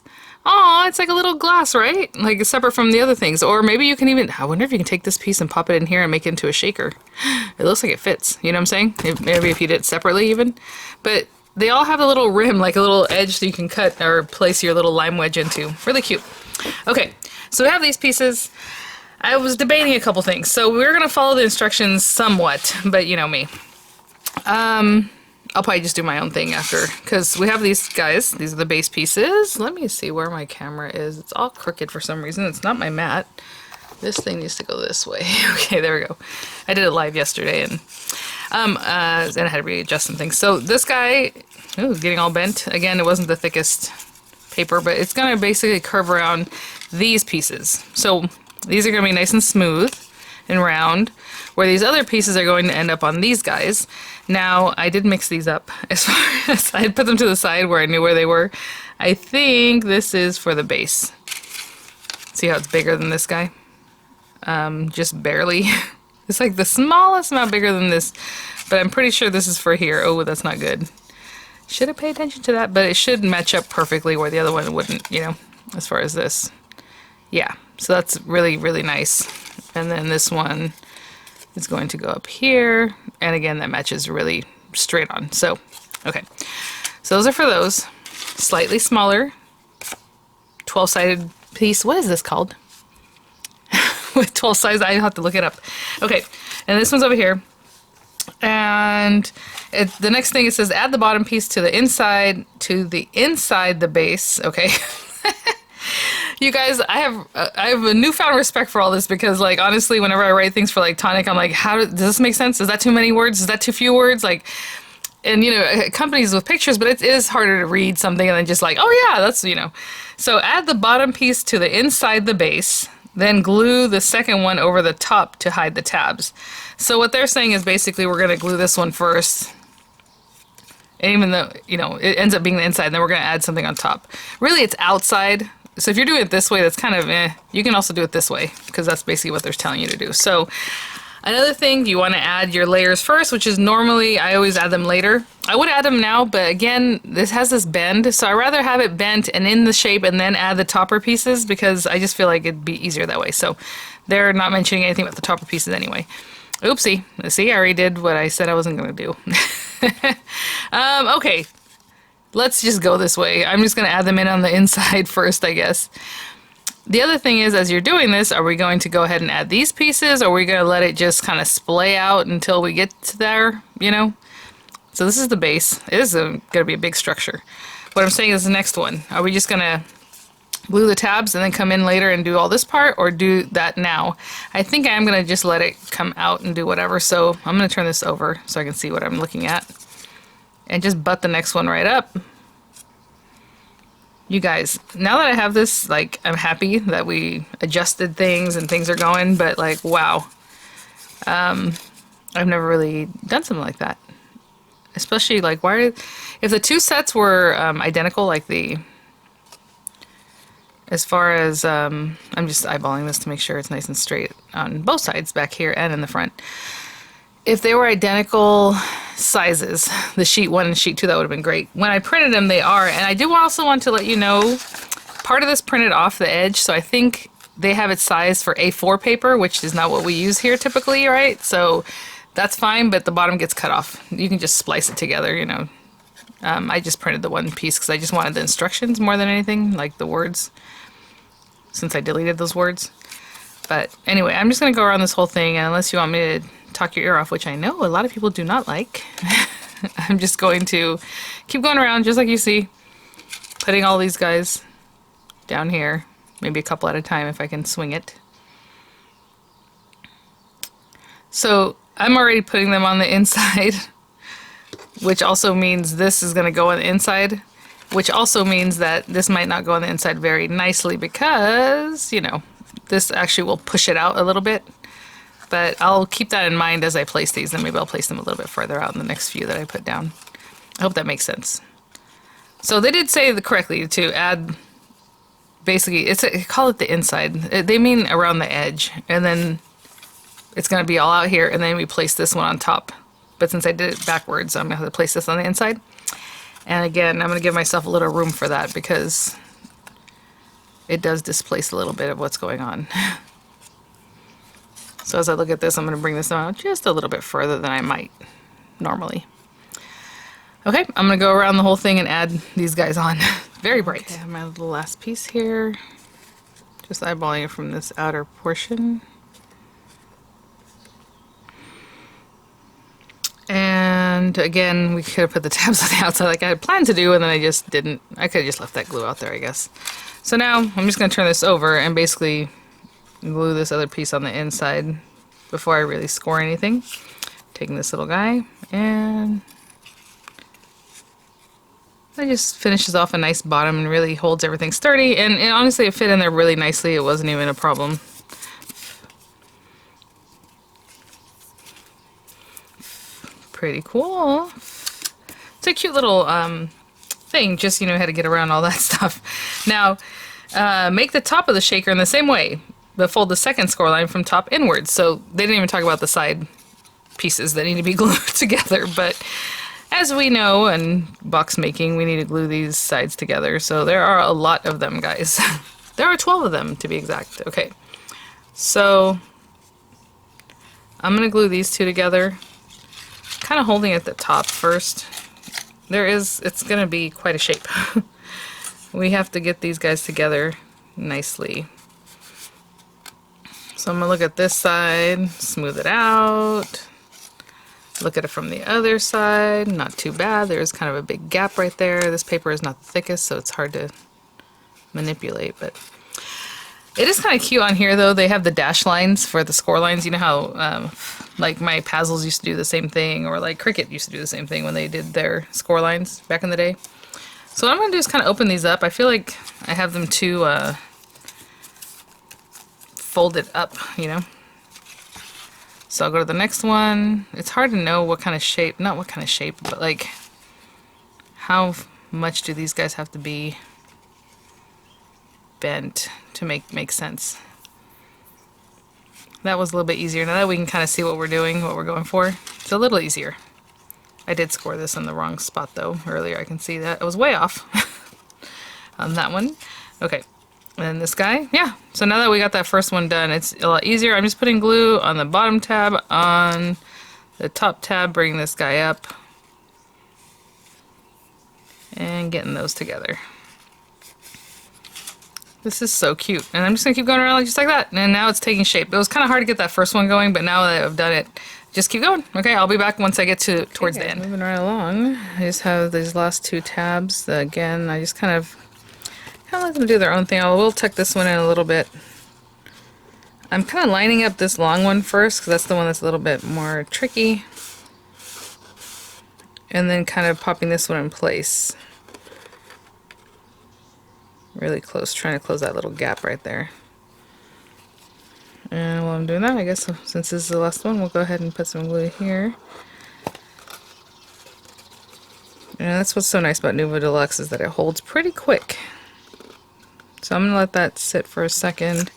Oh, it's like a little glass, right? Like it's separate from the other things. Or maybe you can even, I wonder if you can take this piece and pop it in here and make it into a shaker. It looks like it fits, you know what I'm saying? Maybe if you did it separately even. But they all have a little rim, like a little edge so you can cut or place your little lime wedge into. Really cute. Okay, so we have these pieces. I was debating a couple things. So we're going to follow the instructions somewhat, but you know me. I'll probably just do my own thing after, because we have these guys. These are the base pieces. Let me see where my camera is. It's all crooked for some reason. It's not my mat. This thing needs to go this way. Okay, there we go. I did it live yesterday, and I had to readjust some things. So this guy, ooh, getting all bent. Again, it wasn't the thickest paper, but it's going to basically curve around these pieces. So these are going to be nice and smooth and round, where these other pieces are going to end up on these guys. Now, I did mix these up as far as I put them to the side where I knew where they were. I think this is for the base. See how it's bigger than this guy? Just barely. It's like the smallest amount bigger than this, but I'm pretty sure this is for here. Oh, that's not good. Should have paid attention to that, but it should match up perfectly where the other one wouldn't, you know, as far as this. Yeah, so that's really, really nice. And then this one is going to go up here, and again that matches really straight on. So Okay, so those are for those. Slightly smaller, 12-sided piece. What is this called? With 12 sides, I have to look it up. Okay, and this one's over here. And the next thing it says, add the bottom piece to the inside the base. Okay. You guys, I have a newfound respect for all this because, like, honestly, whenever I write things for like Tonic, I'm like, does this make sense? Is that too many words? Is that too few words? Like, and you know, it accompanies with pictures, but it is harder to read something and then just like, oh yeah, that's, you know. So add the bottom piece to the inside the base, then glue the second one over the top to hide the tabs. So what they're saying is basically we're going to glue this one first. And even though, you know, it ends up being the inside, then we're going to add something on top. Really, it's outside. So if you're doing it this way, that's kind of eh. You can also do it this way because that's basically what they're telling you to do. So another thing, you want to add your layers first, which is normally, I always add them later. I would add them now, but again, this has this bend, so I'd rather have it bent and in the shape and then add the topper pieces because I just feel like it'd be easier that way. So they're not mentioning anything about the topper pieces anyway. Oopsie. See, I already did what I said I wasn't going to do. Okay. Let's just go this way. I'm just going to add them in on the inside first, I guess. The other thing is, as you're doing this, are we going to go ahead and add these pieces, or are we going to let it just kind of splay out until we get to there, you know? So this is the base. It is going to be a big structure. What I'm saying is the next one. Are we just going to glue the tabs and then come in later and do all this part, or do that now? I think I'm going to just let it come out and do whatever. So I'm going to turn this over so I can see what I'm looking at. And just butt the next one right up. You guys, now that I have this, like, I'm happy that we adjusted things and things are going, but like, wow. I've never really done something like that. Especially like, if the two sets were identical, like as far as, I'm just eyeballing this to make sure it's nice and straight on both sides, back here and in the front. If they were identical sizes, the sheet 1 and sheet 2, that would have been great. When I printed them, they are. And I do also want to let you know, part of this printed off the edge, so I think they have it sized for A4 paper, which is not what we use here typically, right? So that's fine, but the bottom gets cut off. You can just splice it together, you know. I just printed the one piece because I just wanted the instructions more than anything, like the words, since I deleted those words. But anyway, I'm just going to go around this whole thing, and unless you want me to talk your ear off, which I know a lot of people do not like, I'm just going to keep going around just like you see, putting all these guys down here, maybe a couple at a time if I can swing it. So I'm already putting them on the inside, which also means this is going to go on the inside, which also means that this might not go on the inside very nicely because, you know, this actually will push it out a little bit. But I'll keep that in mind as I place these, and maybe I'll place them a little bit further out in the next few that I put down. I hope that makes sense. So they did say correctly to add, basically, call it the inside. They mean around the edge, and then it's going to be all out here, and then we place this one on top. But since I did it backwards, I'm going to have to place this on the inside. And again, I'm going to give myself a little room for that because it does displace a little bit of what's going on. So as I look at this, I'm going to bring this down just a little bit further than I might normally. Okay, I'm going to go around the whole thing and add these guys on. Very bright. Okay, I have my little last piece here. Just eyeballing it from this outer portion. And again, we could have put the tabs on the outside like I had planned to do, and then I just didn't. I could have just left that glue out there, I guess. So now I'm just going to turn this over and basically glue this other piece on the inside before I really score anything. Taking this little guy, and that just finishes off a nice bottom and really holds everything sturdy. And honestly, it fit in there really nicely. It wasn't even a problem. Pretty cool. It's a cute little thing, just, you know, how to get around all that stuff. Now, make the top of the shaker in the same way, but fold the second score line from top inwards. So they didn't even talk about the side pieces that need to be glued together, but as we know in box making, we need to glue these sides together. So there are a lot of them, guys. There are 12 of them, to be exact. Okay, so I'm going to glue these two together, kind of holding at the top first, it's gonna be quite a shape. We have to get these guys together nicely. So I'm gonna look at this side, smooth it out. Look at it from the other side, not too bad. There's kind of a big gap right there. This paper is not the thickest, so it's hard to manipulate, but it is kind of cute on here though. They have the dash lines for the score lines. You know how like my Pazzles used to do the same thing, or like Cricut used to do the same thing when they did their score lines back in the day. So what I'm gonna do is kind of open these up. I feel like I have them too folded up, you know. So I'll go to the next one. It's hard to know what kind of shape, not what kind of shape, but like how much do these guys have to be bent to make sense. That was a little bit easier. Now that we can kind of see what we're doing, what we're going for, it's a little easier. I did score this in the wrong spot though earlier. I can see that I was way off on that one. Okay. And this guy, yeah. So now that we got that first one done, it's a lot easier. I'm just putting glue on the bottom tab, on the top tab, bringing this guy up, and getting those together. This is so cute. And I'm just gonna keep going around just like that. And now it's taking shape. It was kind of hard to get that first one going, but now that I've done it, just keep going. Okay, I'll be back once I get towards the end. Moving right along. I just have these last two tabs. Again, I just kind of let them do their own thing. I will tuck this one in a little bit. I'm kind of lining up this long one first because that's the one that's a little bit more tricky. And then kind of popping this one in place. Really close, trying to close that little gap right there. And while I'm doing that, I guess since this is the last one, we'll go ahead and put some glue here. And that's what's so nice about Nuvo Deluxe is that it holds pretty quick. So I'm going to let that sit for a second.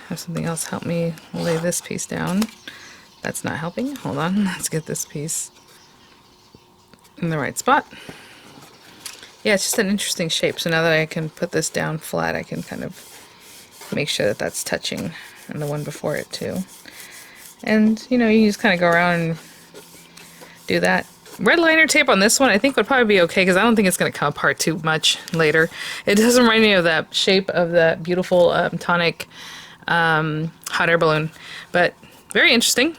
Have something else help me lay this piece down. That's not helping. Hold on. Let's get this piece in the right spot. Yeah, it's just an interesting shape. So now that I can put this down flat, I can kind of make sure that that's touching and the one before it too. And, you know, you just kind of go around and do that. Red liner tape on this one I think would probably be okay because I don't think it's going to come apart too much later. It does remind me of that shape of that beautiful tonic hot air balloon, but very interesting.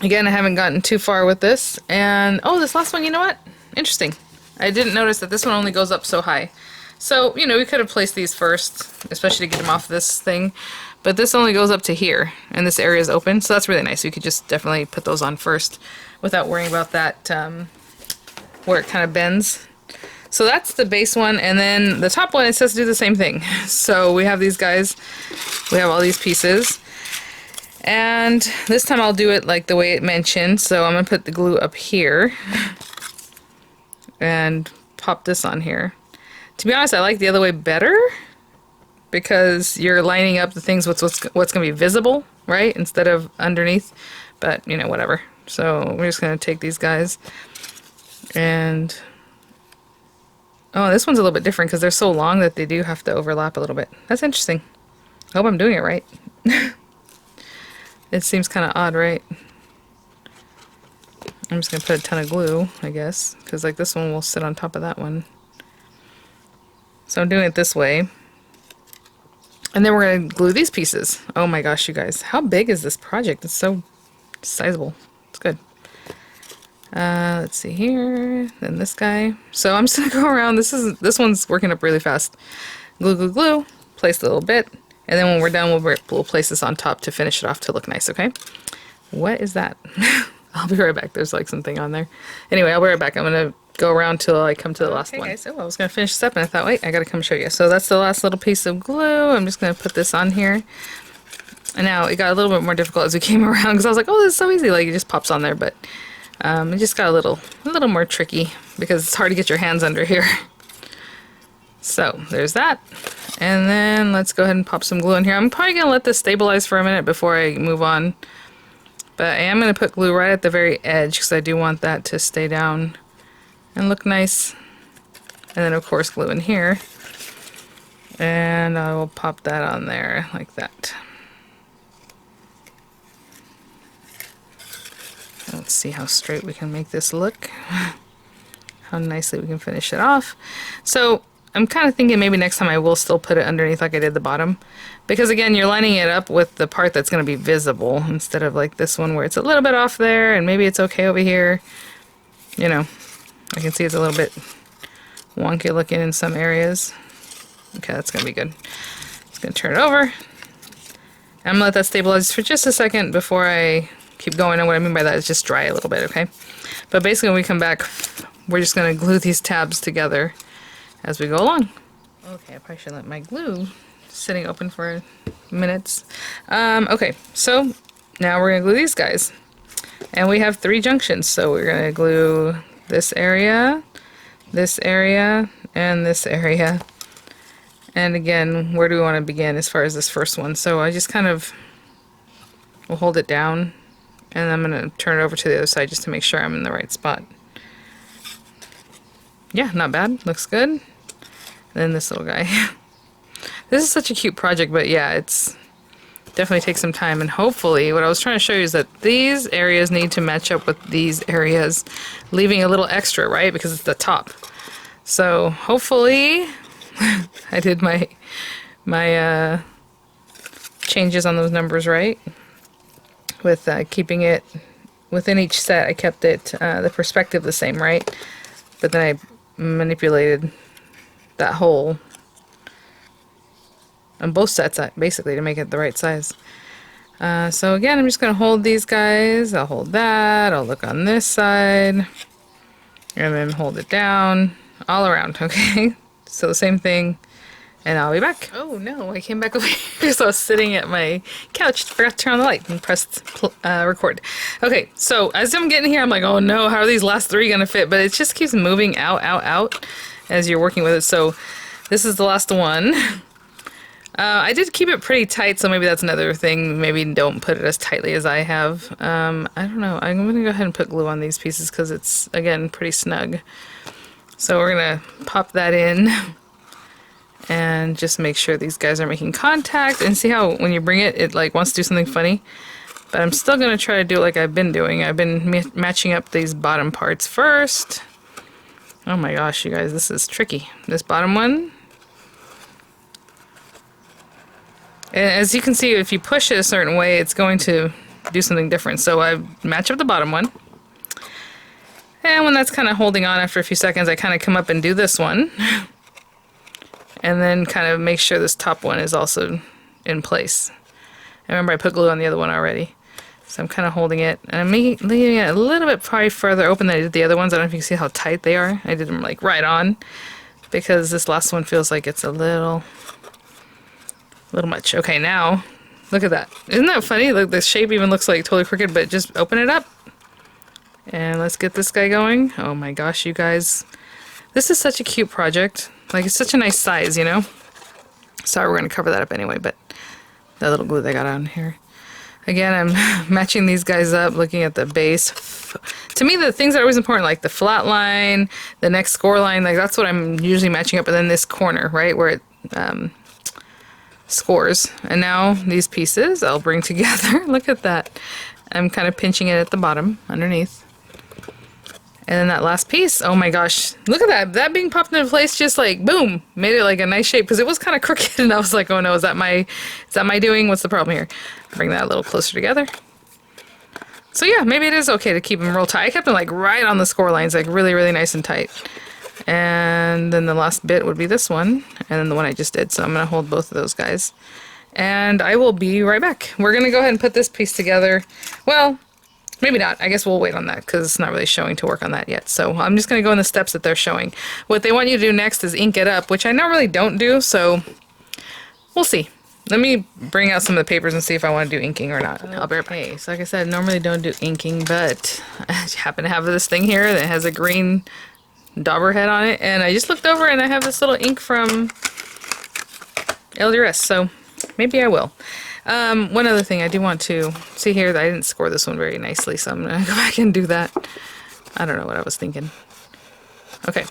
Again, I haven't gotten too far with this. And oh, this last one, you know what? Interesting. I didn't notice that this one only goes up so high. So, you know, we could have placed these first, especially to get them off this thing. But this only goes up to here, and this area is open, so that's really nice. You could just definitely put those on first without worrying about that, where it kind of bends. So that's the base one, and then the top one, it says to do the same thing. So we have these guys, we have all these pieces, and this time I'll do it like the way it mentioned. So I'm going to put the glue up here, and pop this on here. To be honest, I like the other way better, because you're lining up the things with what's going to be visible, right, instead of underneath. But, you know, whatever. So we're just going to take these guys and... Oh, this one's a little bit different because they're so long that they do have to overlap a little bit. That's interesting. I hope I'm doing it right. It seems kind of odd, right? I'm just going to put a ton of glue, I guess, because like this one will sit on top of that one. So I'm doing it this way. And then we're going to glue these pieces. Oh my gosh, you guys. How big is this project? It's so sizable. It's good. Let's see here. Then this guy. So I'm just going to go around. This one's working up really fast. Glue, glue, glue. Place a little bit. And then when we're done, we'll place this on top to finish it off to look nice, okay? What is that? I'll be right back. There's like something on there. Anyway, I'll be right back. I'm going to go around till I come to the last one. Guys, so I was going to finish this up and I thought, wait, I got to come show you. So that's the last little piece of glue. I'm just going to put this on here. And now it got a little bit more difficult as we came around because I was like, oh, this is so easy. Like it just pops on there, but it just got a little more tricky because it's hard to get your hands under here. So there's that. And then let's go ahead and pop some glue in here. I'm probably going to let this stabilize for a minute before I move on. But I am going to put glue right at the very edge because I do want that to stay down and look nice. And then of course glue in here. And I will pop that on there like that. Let's see how straight we can make this look. how nicely we can finish it off. So I'm kind of thinking maybe next time I will still put it underneath like I did the bottom, because again, you're lining it up with the part that's going to be visible instead of like this one where it's a little bit off there and maybe it's okay over here. You know, I can see it's a little bit wonky looking in some areas. Okay, that's going to be good. Just going to turn it over. I'm going to let that stabilize for just a second before I keep going. And what I mean by that is just dry a little bit, okay? But basically when we come back, we're just going to glue these tabs together as we go along. Okay, I probably should let my glue sitting open for minutes. Okay, so now we're going to glue these guys. And we have 3 junctions, so we're going to glue this area, and this area. And again, where do we want to begin as far as this first one? So I just kind of will hold it down, and I'm going to turn it over to the other side just to make sure I'm in the right spot. Yeah, not bad. Looks good. And then this little guy. This is such a cute project, but yeah, it's definitely takes some time. And hopefully, what I was trying to show you is that these areas need to match up with these areas, leaving a little extra, right? Because it's the top. So hopefully, I did my changes on those numbers right. With keeping it within each set, I kept it the perspective the same, right? But then I manipulated that hole on both sets basically to make it the right size. So again, I'm just going to hold these guys. I'll hold that. I'll look on this side. And then hold it down all around, okay? So the same thing. And I'll be back. Oh no, I came back over here. So I was sitting at my couch, forgot to turn on the light and pressed record. Okay, so as I'm getting here, I'm like, oh no, how are these last 3 gonna fit? But it just keeps moving out as you're working with it. So this is the last one. I did keep it pretty tight, so maybe that's another thing. Maybe don't put it as tightly as I have. I don't know. I'm gonna go ahead and put glue on these pieces because it's, again, pretty snug. So we're gonna pop that in. And just make sure these guys are making contact, and see how when you bring it, it like wants to do something funny. But I'm still going to try to do it like I've been doing. I've been matching up these bottom parts first. Oh my gosh, you guys, this is tricky. This bottom one. And as you can see, if you push it a certain way, it's going to do something different. So I match up the bottom one. And when that's kind of holding on after a few seconds, I kind of come up and do this one. And then kind of make sure this top one is also in place. And remember, I put glue on the other one already. So I'm kind of holding it. And I'm leaving it a little bit probably further open than I did the other ones. I don't know if you can see how tight they are. I did them like right on. Because this last one feels like it's a little much. Okay, now, look at that. Isn't that funny? Look, the shape even looks like totally crooked, but just open it up. And let's get this guy going. Oh my gosh, you guys. This is such a cute project. Like, it's such a nice size, you know? Sorry, we're going to cover that up anyway, but that little glue they got on here. Again, I'm matching these guys up, looking at the base. To me, the things that are always important, like the flat line, the next score line, like that's what I'm usually matching up, and then this corner, right, where it scores. And now these pieces I'll bring together. Look at that. I'm kind of pinching it at the bottom, underneath. And then that last piece, oh my gosh, look at that. That being popped into place, just like, boom, made it like a nice shape, because it was kind of crooked, and I was like, oh no, is that my doing? What's the problem here? Bring that a little closer together. So yeah, maybe it is okay to keep them real tight. I kept them like right on the score lines, like really, really nice and tight. And then the last bit would be this one, and then the one I just did. So I'm going to hold both of those guys. And I will be right back. We're going to go ahead and put this piece together. Well, maybe not. I guess we'll wait on that because it's not really showing to work on that yet. So I'm just going to go in the steps that they're showing. What they want you to do next is ink it up, which I normally don't do, so we'll see. Let me bring out some of the papers and see if I want to do inking or not. I'll be right back. Okay, so like I said, I normally don't do inking, but I happen to have this thing here that has a green dauber head on it, and I just looked over and I have this little ink from LDRS, so maybe I will. One other thing I do want to see here, that I didn't score this one very nicely, so I'm going to go back and do that. I don't know what I was thinking. Okay.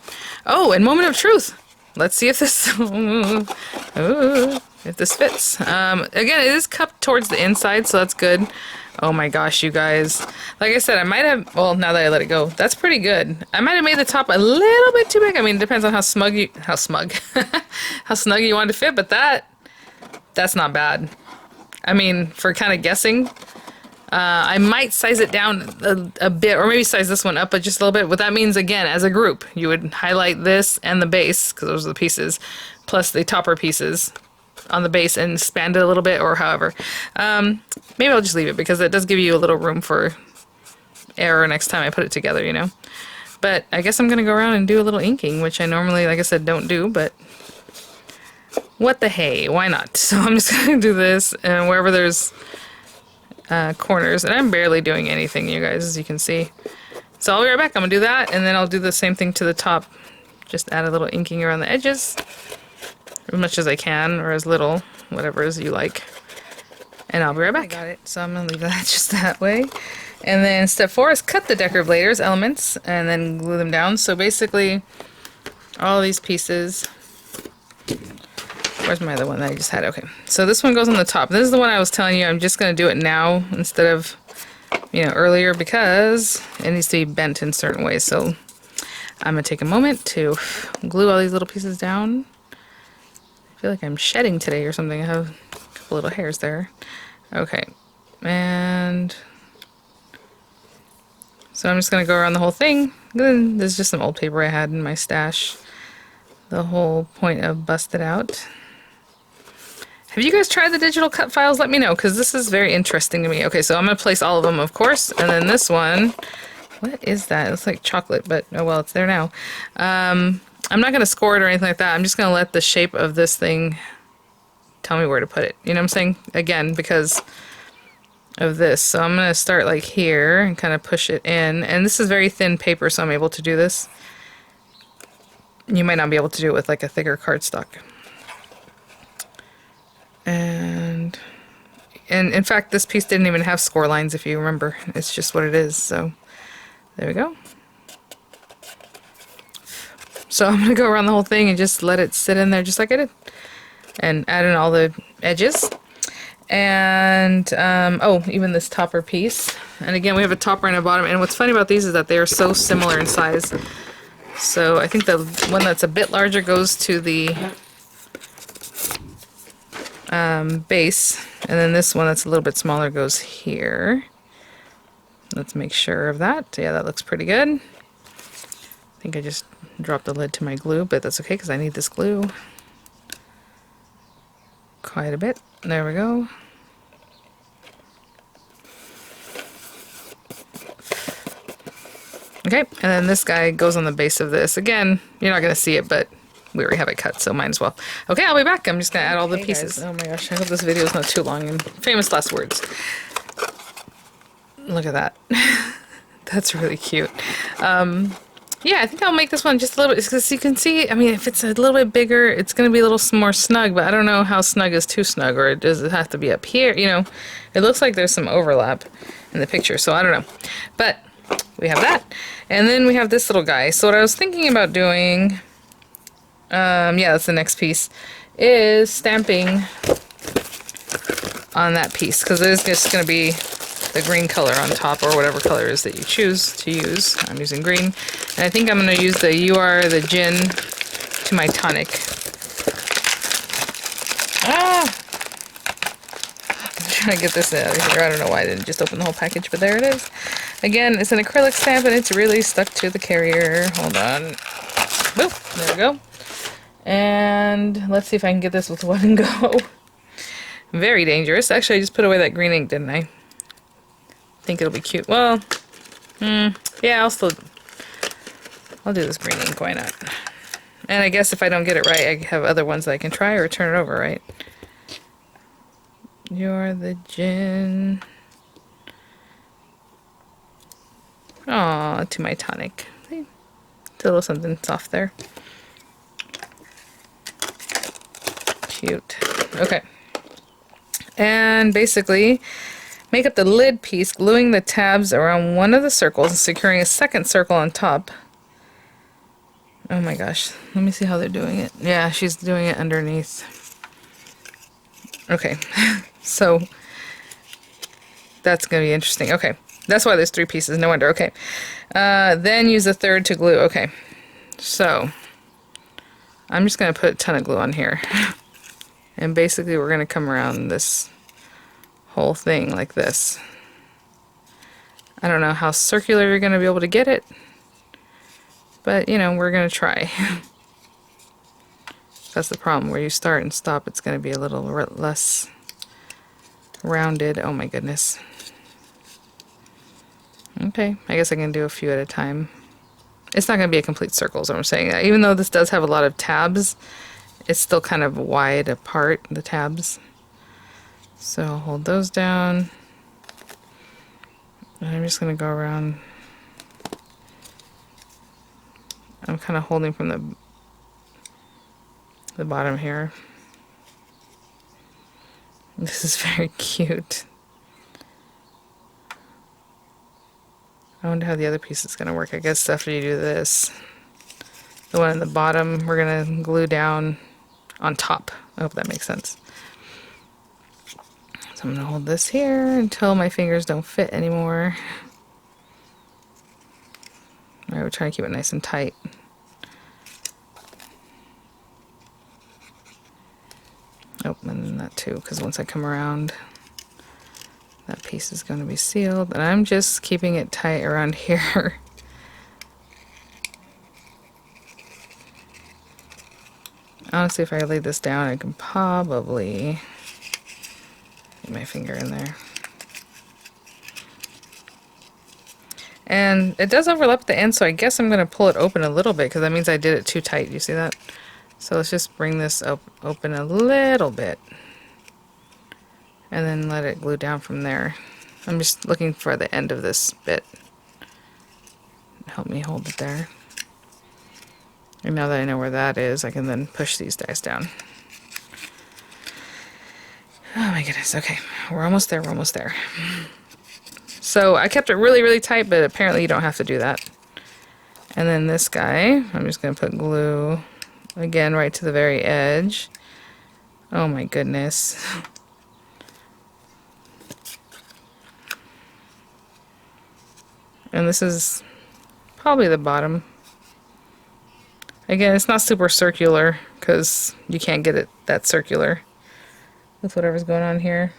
Oh, and moment of truth. Let's see if this if this fits. Again, it is cupped towards the inside, so that's good. Oh my gosh, you guys. Like I said, I might have, well, now that I let it go, that's pretty good. I might have made the top a little bit too big. I mean, it depends on how snug how snug you want to fit, but that's not bad. I mean, for kind of guessing, I might size it down a bit, or maybe size this one up but just a little bit. What that means, again, as a group, you would highlight this and the base, because those are the pieces, plus the topper pieces on the base and expand it a little bit, or however. Maybe I'll just leave it because it does give you a little room for error next time I put it together, you know. But I guess I'm gonna go around and do a little inking, which I normally, like I said, don't do, but what the hey, why not? So I'm just gonna do this, and wherever there's corners, and I'm barely doing anything, you guys, as you can see. So I'll be right back. I'm gonna do that, and then I'll do the same thing to the top. Just add a little inking around the edges, as much as I can, or as little, whatever is you like. And I'll be right back. I got it, so I'm gonna leave that just that way. And then step 4 is cut the decorative layers, elements, and then glue them down. So basically, all these pieces. Where's my other one that I just had? Okay, so this one goes on the top. This is the one I was telling you I'm just gonna do it now instead of, you know, earlier, because it needs to be bent in certain ways. So I'm gonna take a moment to glue all these little pieces down. I feel like I'm shedding today or something. I have a couple little hairs there. Okay, and so I'm just gonna go around the whole thing. Then there's just some old paper I had in my stash. The whole point of busted out. Have you guys tried the digital cut files? Let me know, because this is very interesting to me. Okay, so I'm gonna place all of them, of course, and then this one. What is that? It's like chocolate, but oh well, it's there now. I'm not going to score it or anything like that. I'm just going to let the shape of this thing tell me where to put it. You know what I'm saying? Again, because of this. So I'm going to start like here and kind of push it in. And this is very thin paper, so I'm able to do this. You might not be able to do it with like a thicker cardstock. And in fact, this piece didn't even have score lines, if you remember. It's just what it is. So there we go. So I'm going to go around the whole thing and just let it sit in there just like I did. And add in all the edges. And, oh, even this topper piece. And again, we have a topper and a bottom. And what's funny about these is that they are so similar in size. So I think the one that's a bit larger goes to the base. And then this one that's a little bit smaller goes here. Let's make sure of that. Yeah, that looks pretty good. I think I just dropped the lid to my glue, but that's okay because I need this glue quite a bit. There we go. Okay, and then this guy goes on the base of this. Again, you're not going to see it, but we already have it cut, so might as well. Okay, I'll be back. I'm just going to add all the pieces. Guys. Oh my gosh, I hope this video is not too long. And famous last words. Look at that. That's really cute. Yeah, I think I'll make this one just a little bit, because you can see, I mean, if it's a little bit bigger, it's going to be a little more snug, but I don't know how snug is too snug, or does it have to be up here, you know? It looks like there's some overlap in the picture, so I don't know. But we have that, and then we have this little guy. So what I was thinking about doing, yeah, that's the next piece, is stamping on that piece, because it is just going to be the green color on top, or whatever color it is that you choose to use. I'm using green, and I think I'm going to use the You Are the Gin to my tonic. Ah! I'm trying to get this out of here. I don't know why I didn't just open the whole package, but there it is. Again, it's an acrylic stamp, and it's really stuck to the carrier. Hold on. Boop! There we go. And let's see if I can get this with one go. Very dangerous. Actually, I just put away that green ink, didn't I? Think it'll be cute. Well, yeah, I'll do this green ink, why not? And I guess if I don't get it right, I have other ones that I can try or turn it over, right? You're the gin. Aw, to my tonic. See? It's a little something soft there. Cute. Okay. And basically, make up the lid piece, gluing the tabs around one of the circles and securing a second circle on top. Oh my gosh. Let me see how they're doing it. Yeah, she's doing it underneath. Okay. So That's going to be interesting. Okay. That's why there's 3 pieces. No wonder. Okay. Then use a third to glue. Okay. So, I'm just going to put a ton of glue on here. And basically we're going to come around this whole thing like this. I don't know how circular you're going to be able to get it. But, you know, we're going to try. That's the problem. Where you start and stop, it's going to be a little less rounded. Oh my goodness. Okay, I guess I can do a few at a time. It's not going to be a complete circle is what I'm saying. Even though this does have a lot of tabs, it's still kind of wide apart, the tabs. So I'll hold those down. And I'm just going to go around. I'm kind of holding from the bottom here. This is very cute. I wonder how the other piece is going to work. I guess after you do this, the one in the bottom, we're going to glue down on top. I hope that makes sense. So I'm going to hold this here until my fingers don't fit anymore. Alright, we're trying to keep it nice and tight. Oh, and then that too, because once I come around, that piece is going to be sealed. And I'm just keeping it tight around here. Honestly, if I lay this down, I can probably get my finger in there. And it does overlap the end, so I guess I'm going to pull it open a little bit, because that means I did it too tight. You see that? So let's just bring this open a little bit. And then let it glue down from there. I'm just looking for the end of this bit. Help me hold it there. And now that I know where that is, I can then push these guys down. Oh my goodness, okay. We're almost there, we're almost there. So I kept it really, really tight, but apparently you don't have to do that. And then this guy, I'm just going to put glue again right to the very edge. Oh my goodness. And this is probably the bottom. Again, it's not super circular because you can't get it that circular with whatever's going on here.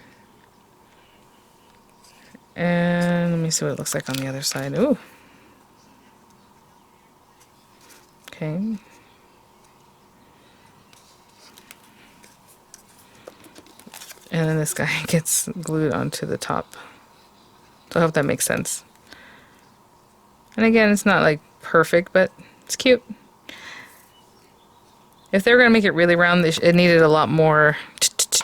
And let me see what it looks like on the other side. Ooh. Okay. And then this guy gets glued onto the top. So I hope that makes sense. And again, it's not like perfect, but it's cute. If they were going to make it really round, it needed a lot more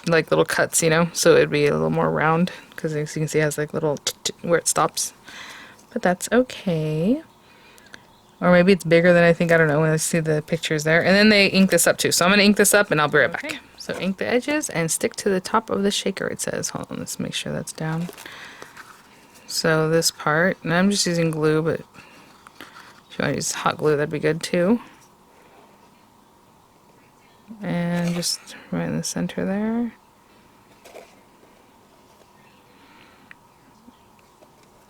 like little cuts, you know, so it'd be a little more round, because as you can see it has like little where it stops. But that's okay. Or maybe it's bigger than I think, I don't know, when I see the pictures there. And then they ink this up too, so I'm going to ink this up and I'll be right back. So ink the edges and stick to the top of the shaker, it says. Hold on, let's make sure that's down. So this part, and I'm just using glue, but if you want to use hot glue, that'd be good too. And just right in the center there.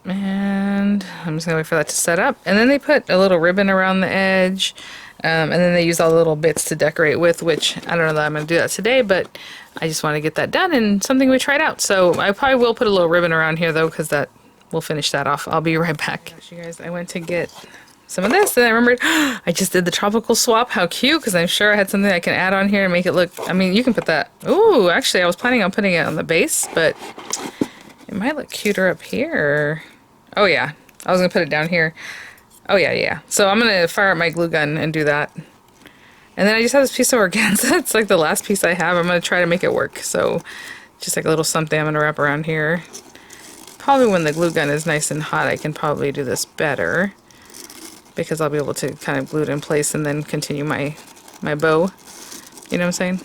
And I'm just gonna wait for that to set up. And then they put a little ribbon around the edge, and then they use all the little bits to decorate with, which I don't know that I'm gonna do that today, but I just want to get that done and something we tried out. So I probably will put a little ribbon around here though, because that will finish that off. I'll be right back. You guys, I went to get some of this, and I remembered I just did the tropical swap. How cute, because I'm sure I had something I can add on here and make it look, I mean, you can put that. Ooh, actually I was planning on putting it on the base, but it might look cuter up here. Oh yeah, I was gonna put it down here. Oh yeah. So I'm gonna fire up my glue gun and do that. And then I just have this piece of organza. It's like the last piece I have. I'm gonna try to make it work. So just like a little something I'm gonna wrap around here. Probably when the glue gun is nice and hot, I can probably do this better, because I'll be able to kind of glue it in place and then continue my bow. You know what I'm saying?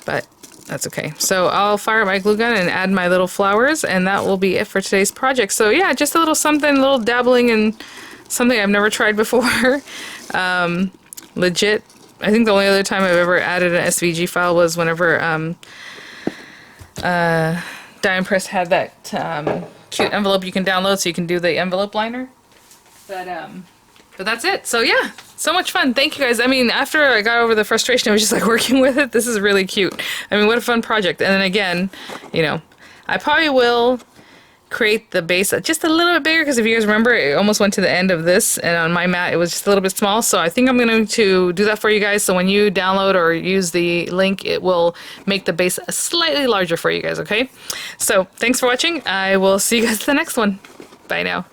But that's okay. So I'll fire up my glue gun and add my little flowers, and that will be it for today's project. So yeah, just a little something, a little dabbling in something I've never tried before. Legit. I think the only other time I've ever added an SVG file was whenever Diamond Press had that cute envelope you can download so you can do the envelope liner. But that's it. So yeah, so much fun. Thank you guys. I mean, after I got over the frustration, I was just like working with it. This is really cute. I mean, what a fun project. And then again, you know, I probably will create the base just a little bit bigger, because if you guys remember, it almost went to the end of this, and on my mat it was just a little bit small. So I think I'm going to do that for you guys, so when you download or use the link, it will make the base slightly larger for you guys. Okay, so thanks for watching. I will see you guys in the next one. Bye now.